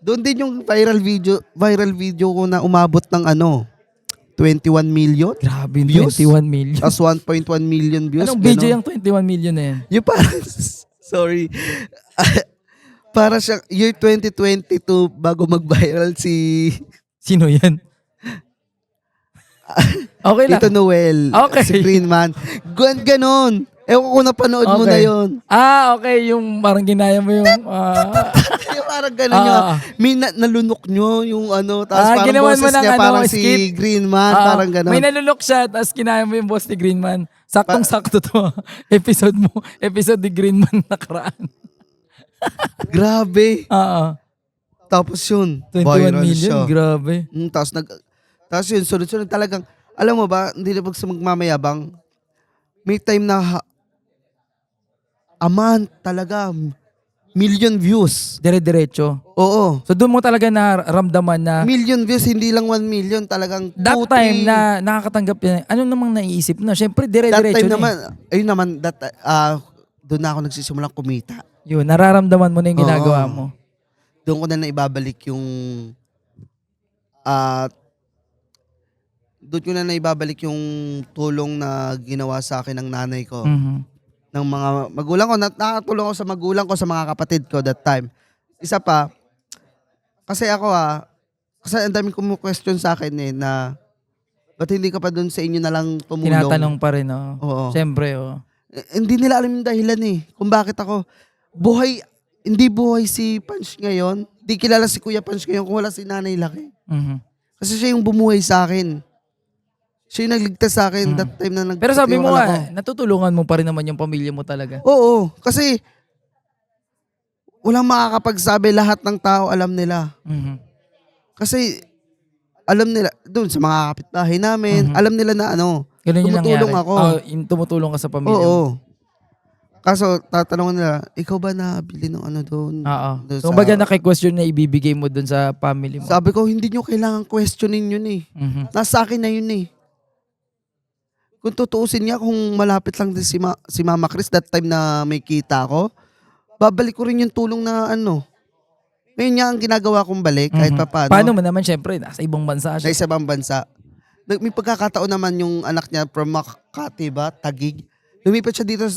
doon din yung viral video ko na umabot ng 21 million. Grabe, Views? 21 million. Tapos 1.1 million views. Anong video ganon. yung 21 million na yan? Yung parang, sorry. Para siya, year 2022, bago mag-viral si Sino yan? Okay lang. Tito Noel. Okay. Si Green Man. Ganon. Ewan ko napanood mo na yun. Okay. Yung parang ginaya mo yung... Yung parang ganon yun. May nalunok nyo yung tapos parang ginawan mo boses ng niya parang si skit. Green Man. Parang ganon. May nalulok siya, tapos kinaya mo yung boss ni Green Man. Saktong-sakto to. Episode ni Green Man nakaraan. Grabe. Tapos yun. 21 viral million, siya. grabe. Tapos yun, sunod-sunod talagang, alam mo ba, hindi na pag sa magmamayabang, may time na a month talaga, million views. Dire-diretso. Oo. So doon mo talaga naramdaman na Million views, hindi lang 1 million, talagang that 2, time 3. na nakakatanggap yan, ano namang naiisip na? Siyempre, That dire-diretso time na naman, ayun naman, doon na ako nagsisimulang kumita. Yun, nararamdaman mo na yung ginagawa mo. Doon ko na naibabalik yung, doon ko na naibabalik yung tulong na ginawa sa akin ng nanay ko. Mhm. Ng mga magulang ko, nakatulong ako sa magulang ko, sa mga kapatid ko that time. Isa pa, kasi ako kasi ang daming kumu-question sa akin na ba't hindi ka pa doon sa inyo na lang tumulong? Tinatanong pa rin, oh. Oo. Siyempre, oh. Hindi nila alam yung dahilan kung bakit ako. Hindi buhay si Punch ngayon. Hindi kilala si Kuya Punch ngayon kung wala si Nanay Laki. Mhm. Kasi siya yung bumuhay sa akin. Siya yung nagligtas sa akin that time na Pero sabi mo nagpatiwala ko. natutulungan mo pa rin naman yung pamilya mo talaga. Oo, kasi walang makakapagsabi, lahat ng tao alam nila. Mhm. Kasi alam nila, doon sa mga kapitbahay namin, alam nila na Ganun yung tumutulong nangyari. ako. Yung tumutulong ka sa pamilya mo. Oo. Kaso tatanungin nila, ikaw ba nabili ng doon? Oo. Doon So, baga naki-question na ibibigay mo dun sa family mo. Sabi ko, hindi nyo kailangan questionin yun eh. Mhm. Nasa akin na yun eh. Kung tutuusin niya, kung malapit lang din si Mama Chris that time na may kita ko, babalik ko rin yung tulong na Ngayon niya ang ginagawa kong balik kahit Mhm. paano. Paano mo naman, syempre, nasa ibang bansa Sa siya. isa bang bansa. May pagkakataon naman yung anak niya from Makati ba, Taguig. Lumipat siya dito,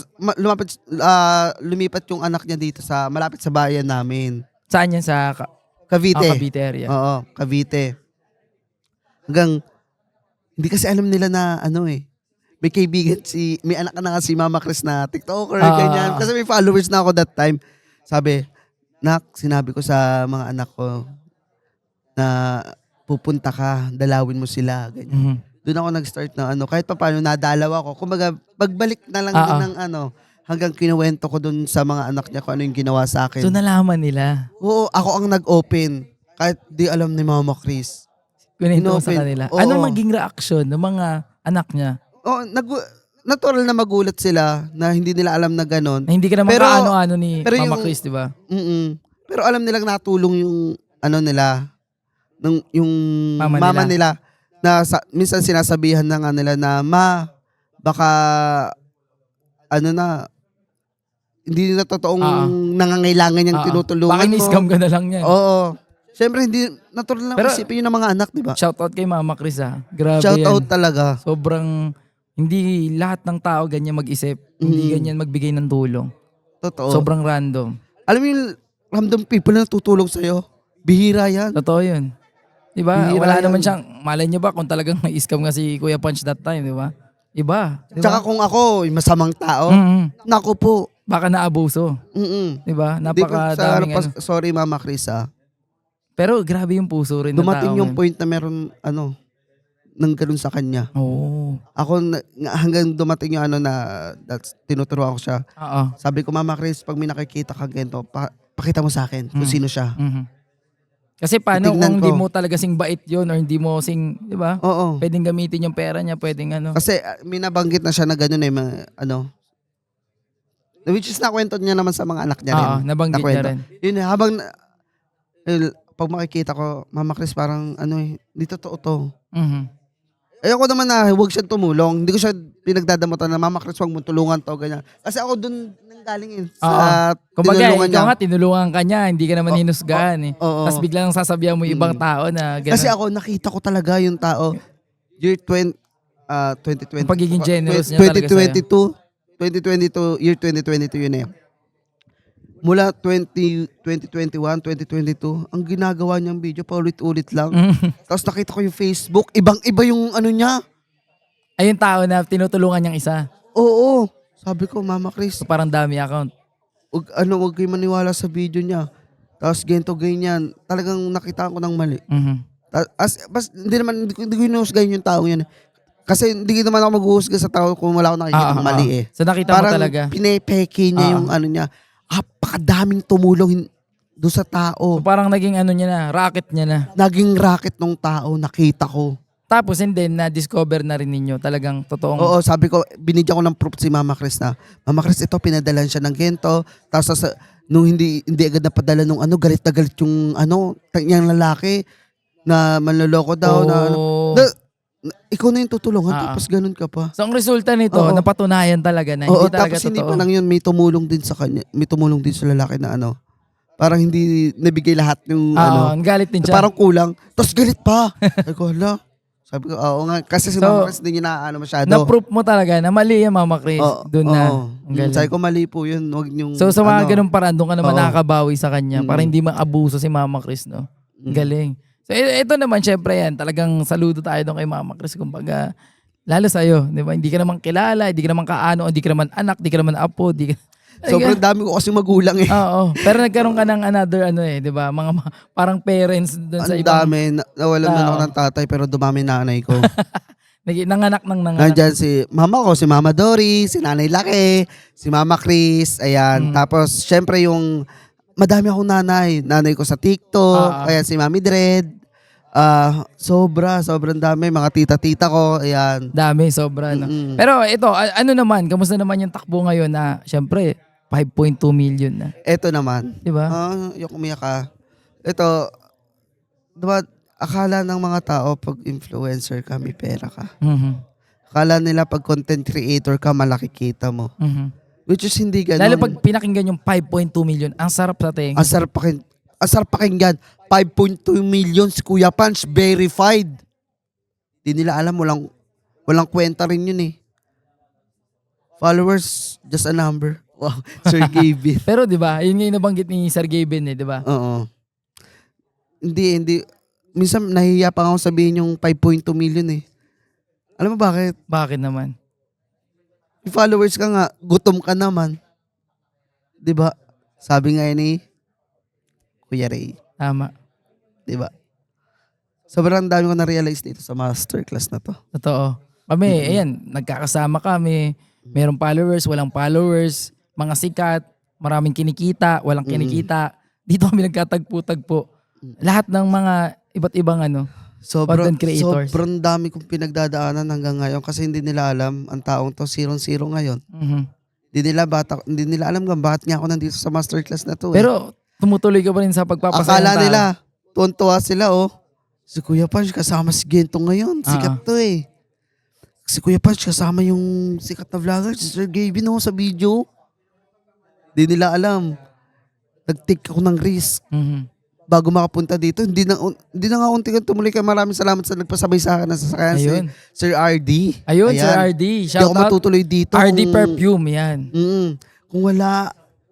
lumipat yung anak niya dito sa malapit sa bayan namin. Saan yan? Sa Cavite. Cavite area. Oo, Cavite. Hanggang, hindi kasi alam nila na may kaibigan may anak na nga si Mama Chris na TikToker, ganyan. Kasi may followers na ako that time. Sabi, Nak, sinabi ko sa mga anak ko na pupunta ka, dalawin mo sila, ganyan. Mhm. Doon ako nag-start na kahit pa paano nadalaw ako. Kumbaga, pagbalik na lang din ng hanggang kinuwento ko doon sa mga anak niya kung ano yung ginawa sa akin. So, nalaman nila. Oo, ako ang nag-open. Kahit di alam ni Mama Chris. Kunento mo sa Inopen. kanila. Oo. Ano maging reaksyon ng mga anak niya? Oh, natural na magulat sila na hindi nila alam na ganon. Na hindi ka naman Pero- kaano-ano ni pero Mama yung- Chris, di ba? Pero alam nilang natulong yung nila, yung Mama mama nila na minsan sinasabihan na nga nila na, Ma, baka hindi na totoong nangangailangan niyang tinutulungan Baka mo. ni-scam ka na lang yan. Oo. Siyempre, hindi, natural lang Pero- isipin yun ng mga anak, di ba? Shoutout kay Mama Chris Grabe Shout yan. out talaga. Sobrang, hindi lahat ng tao ganyan mag-isip. Hindi ganyan magbigay ng tulong. Totoo. Sobrang random. Alam mo yung random people na tutulong sa'yo? Bihira yan. Totoo yun. Di ba? Bihira Wala yan. naman siyang, malay niyo ba kung talagang na-scam nga si Kuya Punch that time, di ba? Iba. Di ba? Tsaka kung ako, yung masamang tao, naku po. Baka naabuso. Di ba? Di pa sa Napakadaming sorry Mama Chris Pero grabe yung puso rin ng dumating tao. yung point na meron nang ganun sa kanya. Oo. Ako hanggang dumating yung tinuturuan ko siya. Oo. Sabi ko, Mama Chris, pag may nakikita ka ganito, pakita mo sa akin kung sino siya. Mhm. Kasi paano Titignan kung hindi ko. mo talaga sing bait yun or hindi mo sing, di ba? Oo. Pwedeng gamitin yung pera niya, pwedeng Kasi may nabanggit na siya na gano'n which is nakwento niya naman sa mga anak niya rin. Oo, nabanggit niya Nakwento. rin. Yun, pag makikita ko, Mama Chris, parang hindi totoo to. Mhm. Ayoko naman na huwag siya tumulong. Hindi ko siya pinagdadamutan na, Mama Chris, huwag mo tulungan to, ganyan. Kasi ako dun nanggaling sa Kumbaga, tinulungan ikaw niya. nga, tinulungan ka niya, hindi ka naman hinusgahan eh. Oo. Tapos biglang sasabihan mo yung ibang tao na gano'n. Kasi ako, nakita ko talaga yung tao. Year 2020. Yung pagiging generous niya talaga sa'yo. 2022, year 2022 yun eh. Mula 2021, 2022, ang ginagawa niyang video, paulit-ulit lang. Tapos nakita ko yung Facebook, ibang-iba yung niya. Ay, yung tao na tinutulungan niyang isa. Oo. Sabi ko, Mama Chris, So, parang dami account. wag kayo maniwala sa video niya. Tapos ganito, ganyan. Talagang nakita ko ng mali. Mhm. Hindi ko hinuhusgahin yung tao yun. Kasi hindi naman ako maghuhusga sa tao kung wala akong nakikita ng mali eh. So nakita mo Parang talaga. pinepeke niya yung niya. Apakadaming tumulong doon sa So tao. parang naging niya na, racket niya na. Naging racket ng tao, nakita ko. Tapos and then, na-discover na rin ninyo talagang totoong. Oo, sabi ko, binigyan ko ng proof si Mama Chris na, Mama Chris, ito, pinadalan siya ng gento. Tapos nung hindi agad napadala nung galit na galit yung yung lalaki na manloloko daw. Ikaw na yung tutulungan, tapos ganun ka pa. So ang resulta nito, Oo. napatunayan talaga na Oo, hindi talaga tapos hindi totoo. pa lang yun, may tumulong din sa kanya, may tumulong din sa lalaki na parang hindi nabigay lahat yung ang galit din siya. parang kulang, tapos galit pa. Sabi ko, oo nga, kasi si So, Mama Chris hindi niya masyado. Na-proof mo talaga na mali yan, Mama Chris. Oo, Doon na. oo. Ang galing. Sabi ko, mali po yun, wag niyong, So sa mga ganung paraan, doon ka naman Oo. nakakabawi sa kanya para hindi maabuso si Mama Chris, no? Ang galing. So ito naman, syempre yan, talagang saludo tayo doon kay Mama Chris. Kumbaga, lalo sa'yo, di ba? Hindi ka naman kilala, hindi ka naman kaano, hindi ka naman anak, hindi ka naman apo, Sobrang dami ko kasi magulang eh. Oo. Pero nagkaroon ka ng another di ba? Parang parents doon sa Ang ibang dami. Nawalan man ako tao. ng tatay pero dumami nanay ko. Nanganak ng nanganak. Nandyan si mama ko, si Mama Dory, si Nanay Laki, si Mama Chris, ayan. Mm. Tapos, syempre yung madami akong nanay. Nanay ko sa TikTok, Ah. ayan si Mami Dread. Sobrang dami. Mga tita-tita ko, ayan. Dami, sobra, no? Mm-mm. Pero ito, ano naman, kamusta naman yung takbo ngayon na, syempre, 5.2 million na. Eto naman. Di ba? Yung umiyak ka. Ito, diba, akala ng mga tao pag influencer ka, may pera ka. Mhm. Akala nila pag content creator ka, malaki kita mo. Mhm. Which is hindi ganun. Lalo pag pinakinggan yung 5.2 million, ang sarap sa tenga. Ang sarap pakinggan. 5.2 million si Kuya Punch, verified. Di nila alam, walang kwenta rin yun eh. Followers, just a number. Wow, Sir Gavin. Pero di ba, yun nga yung nabanggit ni Sir Gaben di ba? Oo. Hindi. Minsan nahihiya pa ako sabihin yung 5.2 million eh. Alam mo bakit? Bakit naman? Yung followers ka nga, gutom ka naman. 'Di ba? Sabi nga ni Kuya Ray. Tama. 'Di ba? Sobrang dami ko na-realize dito sa masterclass na to. Totoo. Kami, ayan, nagkakasama kami. Merong followers, walang followers, mga sikat, maraming kinikita, walang kinikita. Dito kami nagkatagpo-tagpo. Lahat ng mga iba't ibang content creators. Sobrang dami kong pinagdadaanan hanggang ngayon kasi hindi nila alam ang taong to 0-0 ngayon. Mhm. Hindi nila alam kung bakit nga ako nandito sa masterclass na to. Pero tumutuloy ka pa rin sa pagpapasaya ng akala tao. nila, tuwan-tuwa sila oh. Si Kuya Punch kasama si Gento ngayon. Sikat to eh. Si Kuya Punch kasama yung sikat na vlogger, si Sir Gavin oh, sa video. Hindi nila alam. Nag-take ako ng risk. Mhm. Bago makapunta dito, hindi na nga unti tumuloy kaya maraming salamat sa nagpasabay sa akin na sasakyan si Ayun. Sir RD. Ayun, Ayan. Sir RD. Hindi Shout ako out. matutuloy dito. RD Perfume, yan.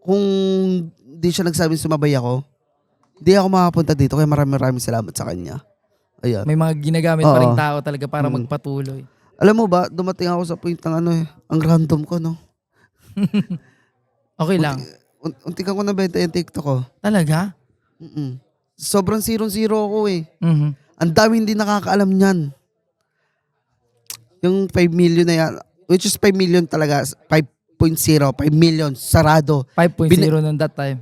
Kung di siya nagsabing sumabay ako, di ako makapunta dito kaya maraming salamat sa kanya. Ayan. May mga ginagamit pa rin Oo. tao talaga para magpatuloy. Alam mo ba, dumating ako sa point ng ang random ko, no? Okay lang. Untikan ko na benta yung TikTok ko. Talaga? Sobrang 0-0 ako eh. Mhm. Ang dami hindi nakakaalam niyan. Yung 5 million na yan, which is 5 million talaga, 5.0, 5 million, sarado. 5.0 nung that time.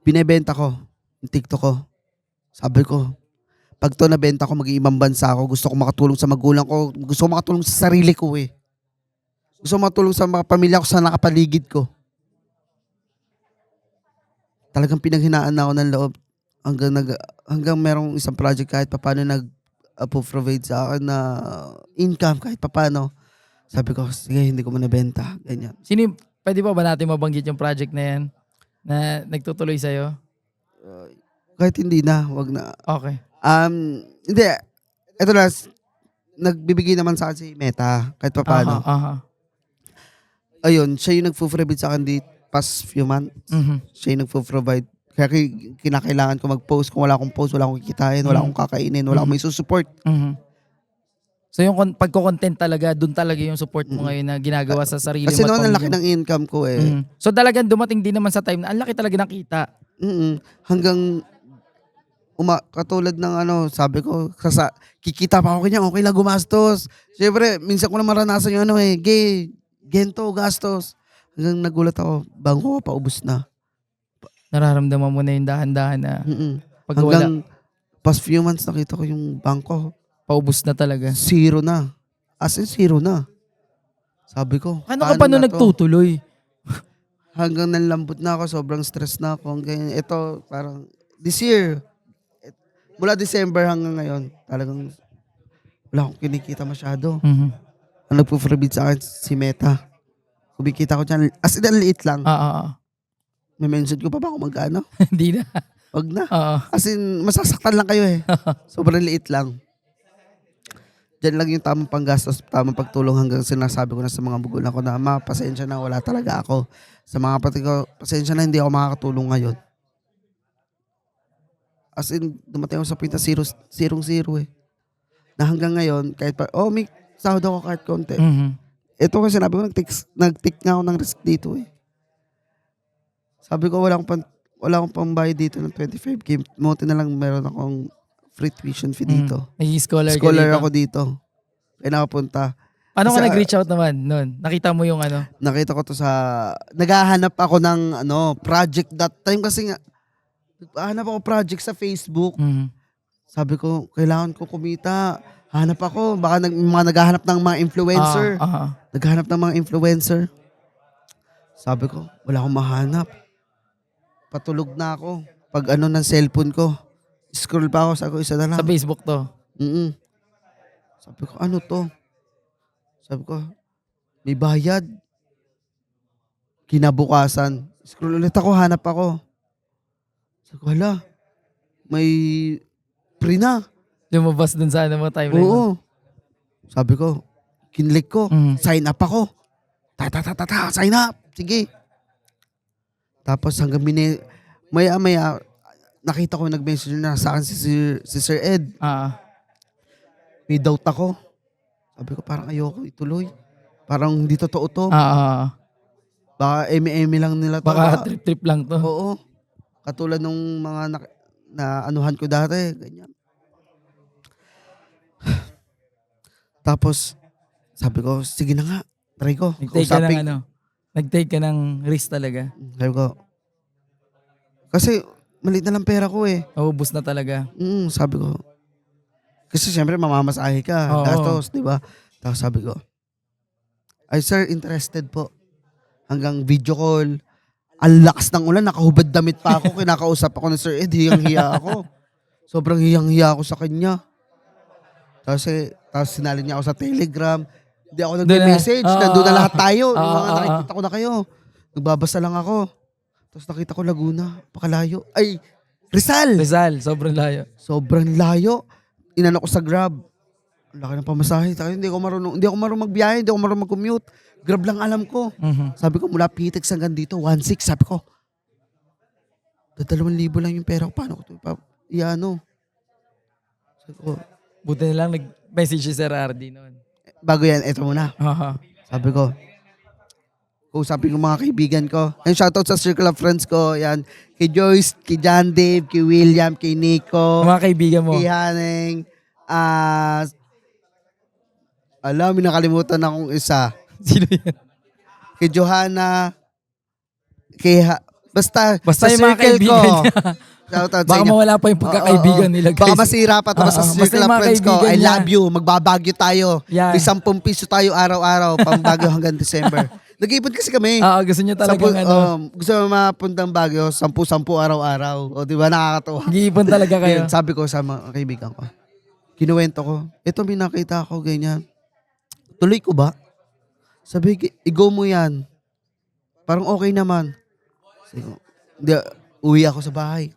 Binebenta ko yung TikTok ko. Sabi ko, pag to nabenta ko, mag-iibang bansa ako. Gusto ko makatulong sa magulang ko. Gusto ko makatulong sa sarili ko eh. Gusto ko makatulong sa mga pamilya ko sa nakapaligid ko. Talagang pinanghinaan na ako ng loob. Hanggang merong isang project kahit paano nag-provide sa akin na income kahit paano. Sabi ko, sige, hindi ko manibenta. Ganyan. Pwede pa ba natin mabanggit yung project na yan? Na nagtutuloy sa'yo? Kahit hindi na, wag na. Okay. Hindi. Ito na, nagbibigay naman sa akin si Meta kahit paano. Aha. Ayun, siya yung nagpo-provide sa akin the past few months. Mhm. Siya yung nagpo-provide. Kaya kinakailangan ko mag-post. Kung wala akong post, wala akong kikitain, wala akong kakainin, wala akong may susupport. Mhm. So yung pagko-content talaga, dun talaga yung support mo ngayon na ginagawa sa sarili mo. Kasi at noon, ang pamilya laki mo. ng income ko eh. Mhm. So talagang dumating din naman sa time na ang laki talaga ng kita. Hanggang katulad ng sabi ko, kikita pa ako kanya, okay lang gumastos. Siyempre, minsan ko na maranasan yung gento, gastos. Hanggang nagulat ako, bago ko paubos na. Nararamdaman mo na yung dahan-dahan na pag wala, Hanggang past few months nakita ko yung bangko, paubos na talaga. zero na. As in, zero na. Sabi ko, Ano ka pa na nung to? nagtutuloy? Hanggang nanlambot na ako, sobrang stress na ako. Hanggang ito, parang this year, mula December hanggang ngayon, talagang wala akong kinikita masyado. Mhm. Ang nagpo-forbid sa akin, si Meta. Kumikita ko dyan, as in, ang liit lang. May mention ko pa ba kung magkano? Hindi na. Wag na. Oo. As in, masasaktan lang kayo eh. Sobrang liit lang. Diyan lang yung tamang panggastos, tamang pagtulong hanggang sinasabi ko na sa mga magulang ko na, ma, pasensya na, wala talaga ako. Sa mga kapatid ko, pasensya na, hindi ako makakatulong ngayon. As in, dumating ako sa point na 0-0 eh. Na hanggang ngayon, kahit pa, may sahod ako kahit konti. Mhm. Ito kasi sinabi ko, nag-take nga ako ng risk dito eh. Sabi ko, wala akong pambayad dito ng 25K. Buti na lang meron akong free tuition fee dito. Naging scholar ka Scholar dito. ako dito. Kaya nakapunta. Paano ka Kasi, nag-reach out naman nun? Nakita mo yung ano? Nakita ko to sa... Naghahanap ako ng project that time kasi nga, naghahanap ako project sa Facebook. Sabi ko, kailangan ko kumita. Hanap ako. Baka mga naghahanap ng mga influencer. Naghahanap ng mga influencer. Sabi ko, wala akong mahanap. Patulog na ako. Pag ng cellphone ko. Scroll pa ako. Sabi ko, isa na lang. Sa Facebook to. Sabi ko, ano to? Sabi ko, may bayad. Kinabukasan. Scroll ulit ako, hanap ako. Sabi ko, hala, may free na. Lumabas dun sa ano mo timeline. Oo. Sabi ko, kinlik ko. Sign up ako. Sign up. Sige. Tapos hanggang maya, nakita ko nag-message na sa akin si Sir Ed. May doubt ako. Sabi ko, parang ayoko ituloy. Parang hindi totoo to. Baka eme-eme lang nila to. Baka trip-trip lang to. Oo. Katulad nung mga na anuhan ko dati. Ganyan. Tapos, sabi ko, sige na nga. Try ko. Nag-take ka ng risk talaga. Sabi ko, kasi maliit na lang pera ko eh. Naubos na talaga. Sabi ko. Kasi siyempre mamamasahe ka. Gastos, di ba? Tapos sabi ko, ay sir, interested po. Hanggang video call. Ang lakas ng ulan, nakahubad damit pa ako. Kinakausap ako ng Sir Ed, hiyang-hiya ako. Sobrang hiyang-hiya ako sa kanya. Tapos sinalin niya ako sa Telegram. Hindi ako nag-message. Nandun na lahat tayo. Nakikita ko na kayo. Nagbabasa lang ako. Tapos nakita ko Laguna. Pakalayo. Ay, Rizal. Sobrang layo. Sobrang layo. Inano ko sa Grab. Laki ng pamasahe. Hindi ako marunong magbiyahe. Hindi ako marunong mag-commute. Grab lang alam ko. Sabi ko, mula Pitex hanggang dito, 1,600. Sabi ko, 2,000 lang yung pera ko. Paano ko ito iano? Sabi ko, buti na lang nag-message si Sir RD noon. Bago yan, eto muna. Sabi ko, usapin ko mga kaibigan ko. And shoutout sa circle of friends ko. Yan. Kay Joyce, kay John Dave, kay William, kay Nico. Mga kaibigan mo. Kay Haneng. May nakalimutan akong isa. Sino yan? Kay Johanna. Basta sa yung mga circle ko. kaibigan niya. Shoutout sa Baka inyo. mawala pa yung pagkakaibigan nila, guys. Baka masira pa ito sa circle of friends ko. I love you. Magbabagyo tayo. Yan. May 10 piso tayo araw-araw. Pambagyo hanggang December. Nag-iipon kasi kami. Gusto niya talagang Gusto mo mapuntang Baguio, 10 araw-araw. O, di ba, nakakatawa. Nag-iipon talaga kayo. Yun, sabi ko sa mga kaibigan ko, kinuwento ko, ito may nakita ako, ganyan. Tuloy ko ba? Sabi, i-go mo yan. Parang okay naman. Sabi ko, hindi, uwi ako sa bahay.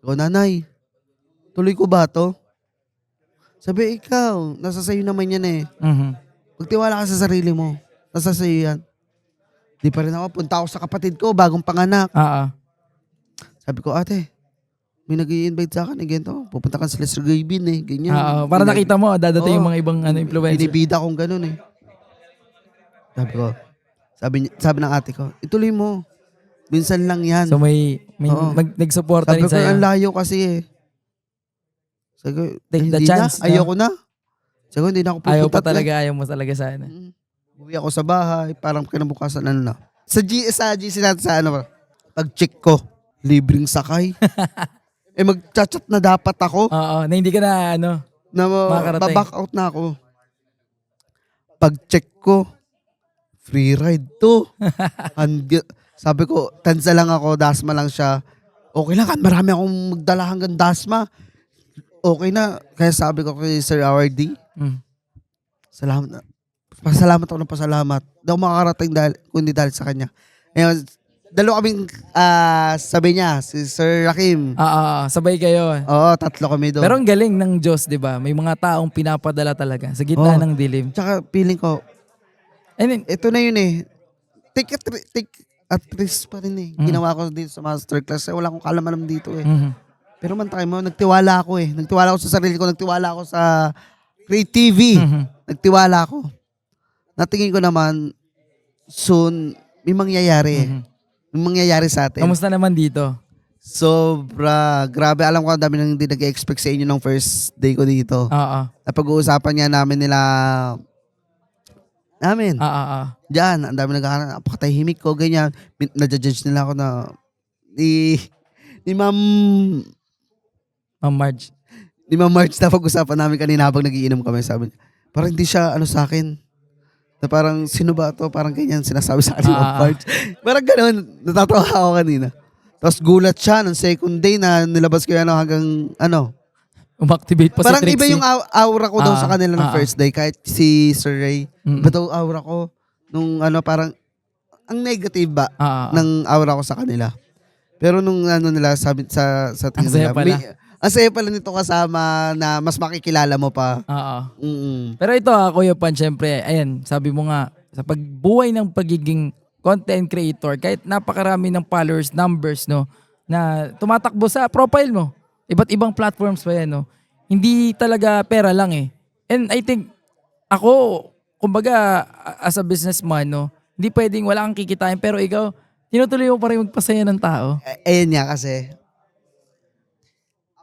Sabi ko, nanay, tuloy ko ba to? Sabi, ikaw, nasa sayo naman yan eh. Magtiwala ka sa sarili mo. Nasa sayo yan. Di pa rin ako. Punta ako sa kapatid ko, bagong panganak. Sabi ko, ate, may nag-i-invite sa akin eh, ganito. Pupunta ka sa Lester Gavin eh, ganyan. Para nakita mo, dadating yung mga ibang influencer. Binibida kong ganun eh. Sabi ko, sabi ng ate ko, ituloy mo. Minsan lang yan. So may nag-suporta rin Sabi ko, sa'yo. ang layo kasi eh. Sabi ko, Take the hindi chance, na, ayoko na. Sabi ko, hindi na ako pupunta. Ayaw mo talaga sana. Uwi ako sa bahay, parang kinabukasan na. Sa GC natin sa pag-check ko, libreng sakay. Mag-chat na dapat ako. Na hindi ka na makakarating. Baback out na ako. Pag-check ko, free ride to. Sabi ko, tansa lang ako, Dasma lang siya. Okay lang, marami akong magdala hanggang Dasma. Okay na. Kaya sabi ko kay Sir RD, salamat na. Pasalamat ako ng pasalamat. Hindi ako makakarating kundi dahil sa kanya. Ngayon, dalawa kaming sabi niya, si Sir Rakim. Sabay kayo. Oo, 3 kami doon. Pero ang galing ng Diyos, di ba? May mga taong pinapadala talaga sa gitna ng dilim. Tsaka feeling ko, ito na yun eh. Take at risk pa rin eh. Ginawa ko dito sa masterclass. Wala akong kalamanan dito eh. Pero man tayo mo, nagtiwala ako eh. Nagtiwala ako sa sarili ko. Nagtiwala ako sa Create TV. Nagtiwala ako. Natingin ko naman, soon, may mangyayari eh. yung mangyayari sa atin. Kamusta naman dito? Sobra. Grabe. Alam ko ang dami nang hindi nag-expect sa inyo ng first day ko dito. Oo. Napag-uusapan nga namin namin. Oo. Diyan, ang dami napakatahimik ko, ganyan. Nadjudge nila ako na ni Ma'am Ma'am Marge. ni Ma'am March na pag-usapan namin kanina habang nagiinom kami. Sabi niya, parang hindi siya sa akin. Na parang, sino ba to? Parang ganyan sinasabi sa akin ni Ma'am March. Parang gano'n. Natatawa ako kanina. Tapos gulat siya ng second day na nilabas ko yan hanggang Umactivate pa parang si Trixie. iba yung aura ko daw sa kanila ng first day. Kahit si Sir Ray. Iba daw aura ko. Nung parang ang negative ba ng aura ko sa kanila. Pero nung nila sabi sa tingin Ang saya nila. pala. Ang saya pala nito kasama na mas makikilala mo pa. Oo. Mm-mm. Pero ito Kuya Pan, syempre, ayan, sabi mo nga, sa pagbuhay ng pagiging content creator, kahit napakarami ng followers, numbers, no, na tumatakbo sa profile mo. Iba't ibang platforms pa yan, no. Hindi talaga pera lang eh. And I think, ako, kumbaga, as a businessman, no, hindi pwedeng wala kang kikitain, pero ikaw, tinutuloy mo pa rin magpasaya ng tao. Ayun nga kasi.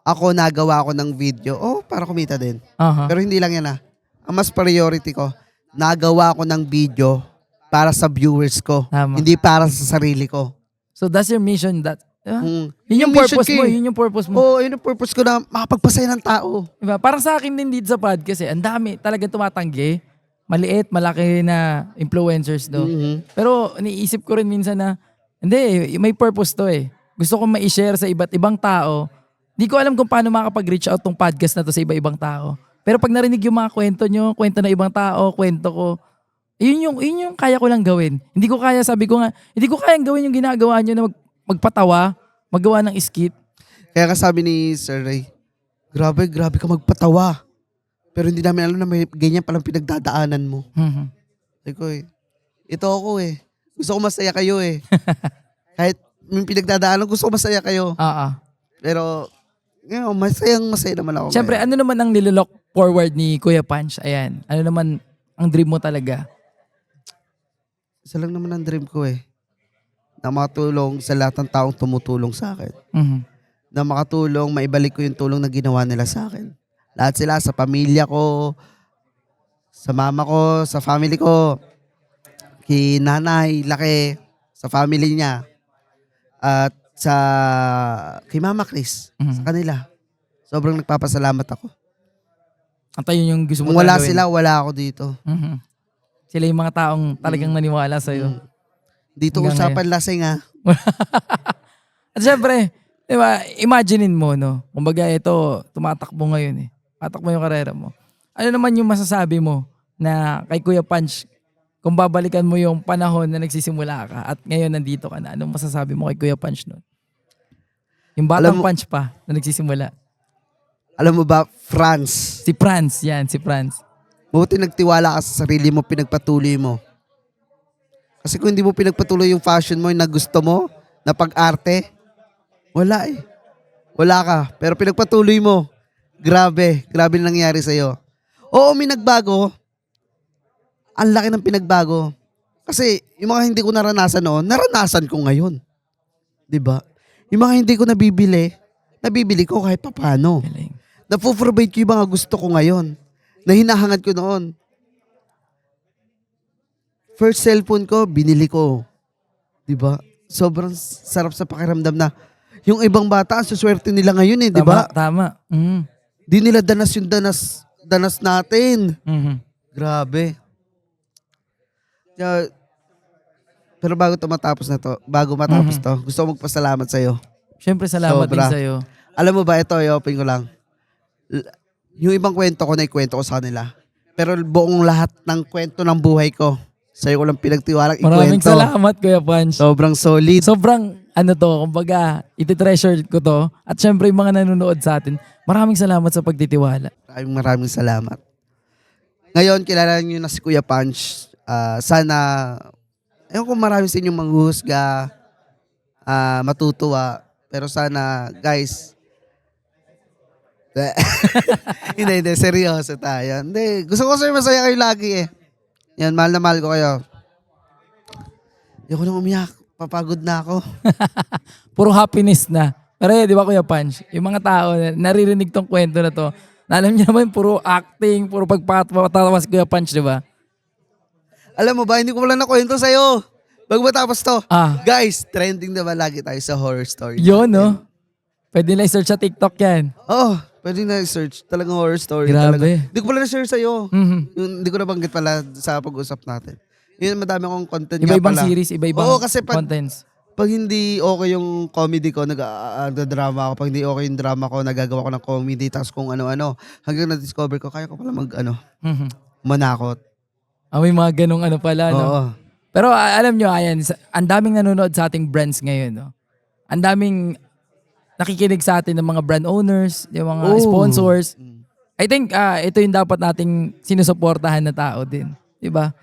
Ako nagawa ko ng video. Para kumita din. Pero hindi lang yan Ang mas priority ko, nagawa ko ng video para sa viewers ko. Tama. Hindi para sa sarili ko. So that's your mission. Yun yung mission purpose ko mo. eh. Yun yung purpose mo. Yun yung purpose ko na makapagpasaya ng tao. Diba? Parang sa akin din dito sa podcast ang dami talaga tumatanggi. Maliit, malaki na influencers do. Mhm. Pero iniisip ko rin minsan na, hindi, may purpose to eh. Gusto ko ma-share sa iba't ibang tao. Di ko alam kung paano makakapag-reach out tong podcast na to sa iba-ibang tao. Pero pag narinig yung mga kwento nyo, kwento ng ibang tao, kwento ko, yun yung kaya ko lang gawin. Hindi ko kayang gawin yung ginagawa nyo na magpatawa, magawa ng skit. Kaya kasabi ni Sir Ray, grabe ka magpatawa. Pero hindi namin alam na may ganyan palang pinagdadaanan mo. Sabi ko ito ako Gusto ko masaya kayo Kahit may pinagdadaanan, gusto ko masaya kayo. Pero, masaya naman ako. Siyempre, ano naman ang nililook forward ni Kuya Punch? Ayan. Ano naman ang dream mo talaga? Isa lang naman ang dream ko na makatulong sa lahat ng taong tumutulong sa akin. Na makatulong, maibalik ko yung tulong na ginawa nila sa akin. Lahat sila, sa pamilya ko, sa mama ko, sa family ko, kay nanay, laki, sa family niya, at kay Mama Chris, sa kanila. Sobrang nagpapasalamat ako. At ayun yung gusto mo Kung wala gawin. sila, wala ako dito. Sila yung mga taong talagang naniwala sa'yo. Dito Hanggang usapan lasing At syempre, diba, imaginein mo, no? Kumbaga ito, tumatakbo ngayon Tatakbo yung karera mo. Ano naman yung masasabi mo na kay Kuya Punch, kung babalikan mo yung panahon na nagsisimula ka at ngayon nandito ka na, anong masasabi mo kay Kuya Punch nun? Yung batang Punch pa na nagsisimula. Alam mo ba, France? Si Franz, yan, si Franz. Buti nagtiwala ka sa sarili mo, pinagpatuloy mo. Kasi kung hindi mo pinagpatuloy yung fashion mo, yung na gusto mo, na pag-arte, wala Wala ka. Pero pinagpatuloy mo. Grabe na nangyari sa'yo. Oo, may nagbago. Ang laki ng pinagbago. Kasi yung mga hindi ko naranasan noon, naranasan ko ngayon. 'Di ba? Yung mga hindi ko nabibili ko kahit papaano. Galing. Napoprovide ko yung mga gusto ko ngayon. Na hinahangad ko noon. First cellphone ko, binili ko. 'Di ba? Sobrang sarap sa pakiramdam na yung ibang bata, ang suswerte nila ngayon 'di ba? Tama. Di nila danas yung danas natin. Grabe. Kaya, pero bago matapos to, gusto ko magpasalamat sa'yo. Siyempre, salamat din Sobra. sa'yo. Alam mo ba, ito, i-open ko lang. Yung ibang kwento ko na ikwento ko sa kanila. Pero buong lahat ng kwento ng buhay ko, sa'yo ko lang pinagtiwalang ikwento. Maraming salamat, Kuya Punch. Sobrang solid. Sobrang, kumbaga, iti-treasure ko to. At syempre, yung mga nanonood sa atin, maraming salamat sa pagtitiwala. Maraming salamat. Ngayon, kilala niyo na si Kuya Punch. Sana, ewan ko marami sa inyong manghuhusga, matutuwa. Pero sana, guys, hindi, seryoso tayo. Hindi, gusto ko sa'yo masaya kayo lagi Yan, mahal na mahal ko kayo. Ayoko nang umiyak. papagod na ako. Puro happiness na. Pero di ba Kuya Punch, yung mga tao na naririnig tong kwento na to, na alam niyo naman puro acting, puro pagpapatawa si Kuya Punch, di ba? Alam mo ba, hindi ko wala nakwento sa'yo. Bago matapos to. Guys, trending na ba lagi tayo sa horror story? Yun, no? Pwede na i-search sa TikTok yan. Pwede na i-search. Talagang horror story. Grabe. Talaga. Hindi ko pala na-share sa'yo. Mhm. Hindi ko nabanggit pala sa pag-usap natin. Yun, madami akong content Iba-ibang nga pala. series, iba-ibang Kasi contents. pag hindi okay yung comedy ko, nag-drama ako. Pag hindi okay yung drama ko, nagagawa ko ng comedy, tapos kung ano-ano. Hanggang na-discover ko, kaya ko pala Mhm. manakot. May mga ganong ano pala, no? Oo. Pero alam nyo, ayan, ang daming nanonood sa ating brands ngayon, no? Ang daming nakikinig sa atin ng mga brand owners, yung mga sponsors. I think ito yung dapat nating sinusuportahan na tao din. Diba?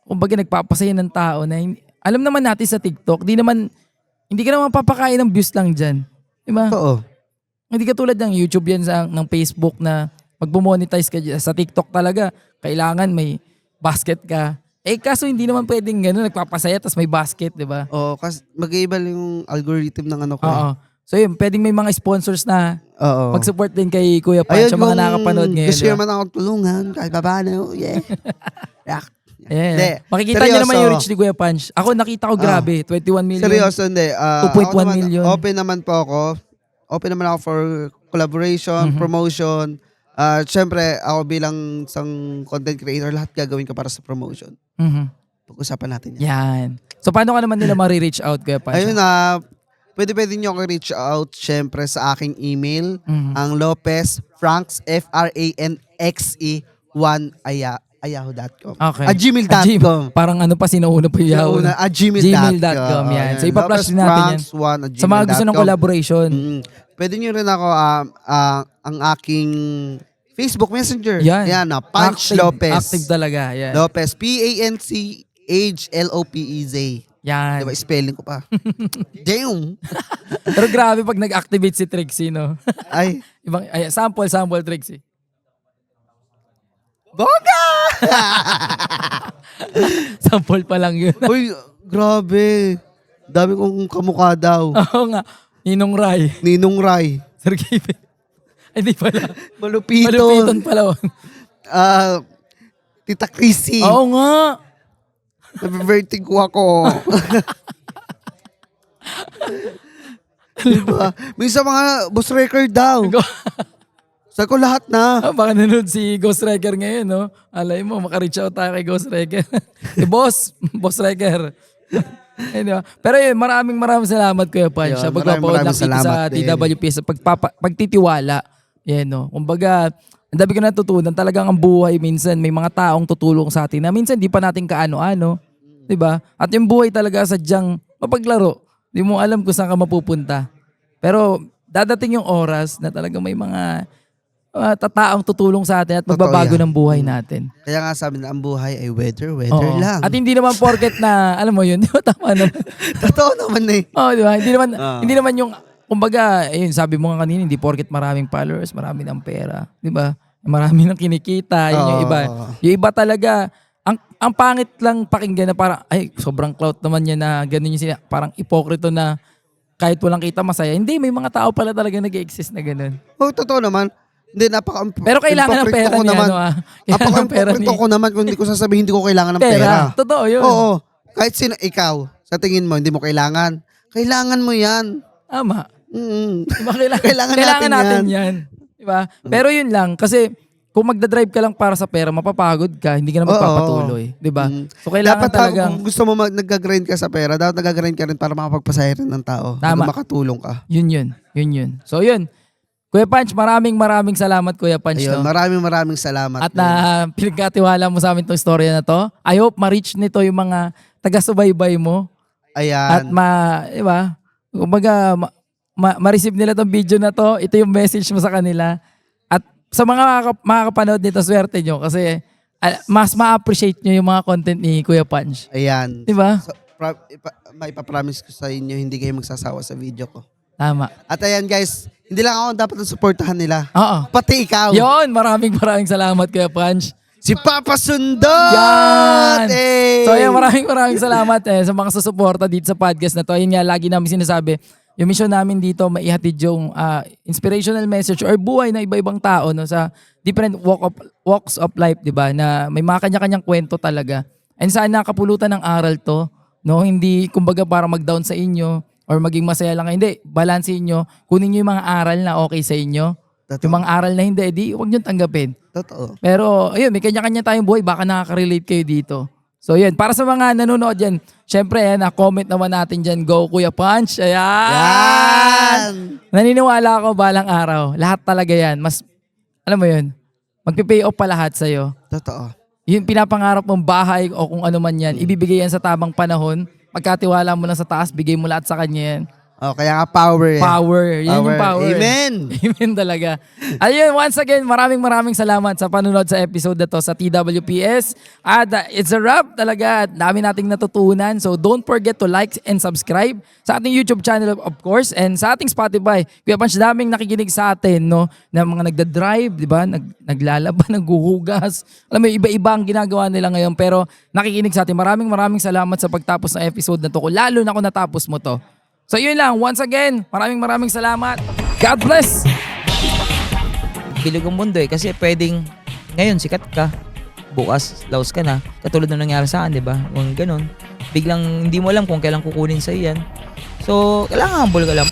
Kumbaga nagpapasaya ng tao na alam naman natin sa TikTok, hindi ka naman papakain ng views lang dyan. Diba? Oo. Hindi ka tulad ng YouTube yan ng Facebook na pag bumonetize ka dyan, sa TikTok talaga, kailangan may basket ka. Kaso hindi naman pwedeng gano'n, nagpapasaya tapos may basket, di ba? Oo, kasi mag-iiba yung algorithm ng ano ko. Oo. So yun, pwedeng may mga sponsors na Oo. mag-support din kay Kuya Punch sa mga nakapanood ngayon. Gusto naman ako tulungan, kahit paano, yeah. Ayan. Hindi. Makikita Seryoso. niyo naman yung reach ni Kuya Punch. Ako nakita ko grabe, 21 million. Seryoso, hindi. 2.1 ako naman, million. Open naman po ako. Open naman ako for collaboration, promotion. Siyempre, ako bilang isang content creator, lahat gagawin ko para sa promotion. Mhm. Pag-usapan natin yan. Yan. So paano ka naman nila ma-reach out, Kuya Punch? Ayun pwede nyo ako reach out syempre sa aking email, Mhm. ang Lopez Franks, FRANXE 1 yahoo.com. Okay. gmail.com. Parang ano pa, sinuuna pa yung Yahoo. gmail.com. Yan. So ipa-flash din natin yan. Sa mga gusto ng collaboration. Pwede nyo rin ako, ang aking Facebook Messenger. Yan. Yan, Punch Lopez. Active talaga. Yan. Lopez. PANCHLOPEZ. Yan. Diba, spelling ko pa. Damn! Pero grabe pag nag-activate si Trixie, no? Ay, Sample, Trixie. Boga! Sample pa lang yun. Uy, grabe. Dami kong kamukha daw. Oo nga. Ninong Rai. Ninong Rai. Sir Kevin. Ay, di pala. Malupito. Malupiton pala. Tita Chrissy. Oo nga. Nabivertigo ako. Diba? Minsan mga boss record daw. Sabi ko lahat na. Baka nanood si Ghost Wrecker ngayon, no? Alay mo, makareach out tayo kay Ghost Wrecker. Boss Wrecker. Ayun, pero yun, maraming salamat Kuya Punch sa pagpapaod ng dito sa TWP sa pagtitiwala. Yan, no? Kumbaga, ang dami ko natutunan. Talagang ang buhay minsan, may mga taong tutulong sa atin na minsan di pa natin kaano-ano. Diba? At yung buhay talaga sadyang mapaglaro. Di mo alam kung saan ka mapupunta. Pero dadating yung oras na talagang may mga tataong tutulong sa atin at magbabago ng buhay natin. Kaya nga sabi na ang buhay ay weather Oo. lang. At hindi naman porket na, alam mo yun, di ba tama naman? Totoo naman eh. Di ba? Hindi naman yung, kumbaga, ayun, sabi mo nga kanina, hindi porket maraming followers, marami ng pera. Di ba? Marami ng kinikita, yun yung iba. Yung iba talaga, ang pangit lang pakinggan na parang, ay, sobrang clout naman yan na gano'n yung parang ipokrito na kahit walang kita masaya. Hindi, may mga tao pala talaga nag-exist na gano'n. Totoo naman. Hindi, pero kailangan ng pera niya, ano Kailangan ng pera niya. ko naman kung hindi ko sasabihin hindi ko kailangan ng pera. Totoo yun. Oo. Kahit sino, ikaw, sa tingin mo, hindi mo kailangan. Kailangan mo yan. Tama. Diba, Kailangan natin yan. Diba? Pero yun lang, kasi kung magdadrive ka lang para sa pera, mapapagod ka, hindi ka na magpapatuloy. Diba? So kailangan dapat talagang... Kung gusto mo nag-grind ka sa pera, dapat nag-grind ka rin para makapagpasaya rin ng tao. Tama. Makatulong ka. Yun. So yun. Kuya Punch, maraming salamat Kuya Punch. Ayun, no? maraming salamat. At pinagkatiwala mo sa amin itong storya na to. I hope ma-reach nito yung mga taga-subaybay mo. Ayan. At diba? Kumbaga, ma-receive nila tong video na to. Ito yung message mo sa kanila. At sa mga makakapanood nito, swerte nyo. Kasi mas ma-appreciate nyo yung mga content ni Kuya Punch. Ayan. Diba? So, may papromise ko sa inyo, hindi kayo magsasawa sa video ko. Tama. At ayan guys, hindi lang ako dapat suportahan nila. Oo. Pati ikaw. Yon, maraming salamat Kuya Punch. Si Papa Sundot! Yan! Eh! So ayan, maraming salamat sa mga susuporta dito sa podcast na to. Ayun nga, lagi namin sinasabi, yung mission namin dito, maihatid yung inspirational message or buhay na iba-ibang tao no, sa different walks of life, di ba? Na may mga kanya-kanyang kwento talaga. And sana kapulutan ng aral to, no? Hindi kumbaga para mag-down sa inyo or maging masaya lang. Hindi, balansehin nyo. Kunin nyo yung mga aral na okay sa inyo. Totoo. Yung mga aral na hindi, huwag nyo tanggapin. Totoo. Pero ayun, may kanya-kanya tayong buhay. Baka nakaka-relate kayo dito. So yun, para sa mga nanonood dyan, syempre comment naman natin dyan, go Kuya Punch. Ayan! Yan! Naniniwala ako balang araw. Lahat talaga yan. Mas, alam mo yun, magpipay off pa lahat sa'yo. Totoo. Yung pinapangarap mong bahay o kung ano man yan, ibibigay yan sa tamang panahon. Pagkatiwala mo na sa taas, bigay mo lahat sa kanya yan. Oh, kaya nga power. Power. Yan yung power. Amen. Amen talaga. Ayun, once again, maraming salamat sa panunod sa episode na to sa TWPS. At it's a wrap talaga. Dami nating natutunan. So don't forget to like and subscribe sa ating YouTube channel of course and sa ating Spotify. Kuya Punch, daming nakikinig sa atin no, na mga nagda-drive, di ba? Naglalaban, naghuhugas. Alam mo, iba-iba ang ginagawa nila ngayon pero nakikinig sa atin. Maraming salamat sa pagtapos ng episode na to. Lalo na kung natapos mo to. So yun lang, once again, maraming salamat. God bless! Bilog ang mundo kasi pwedeng ngayon sikat ka, bukas laos ka na. Katulad ng nangyari sa akin, di ba? Kung ganun, biglang hindi mo alam kung kailan kukunin sa yan. So, kailangan humble ka lang.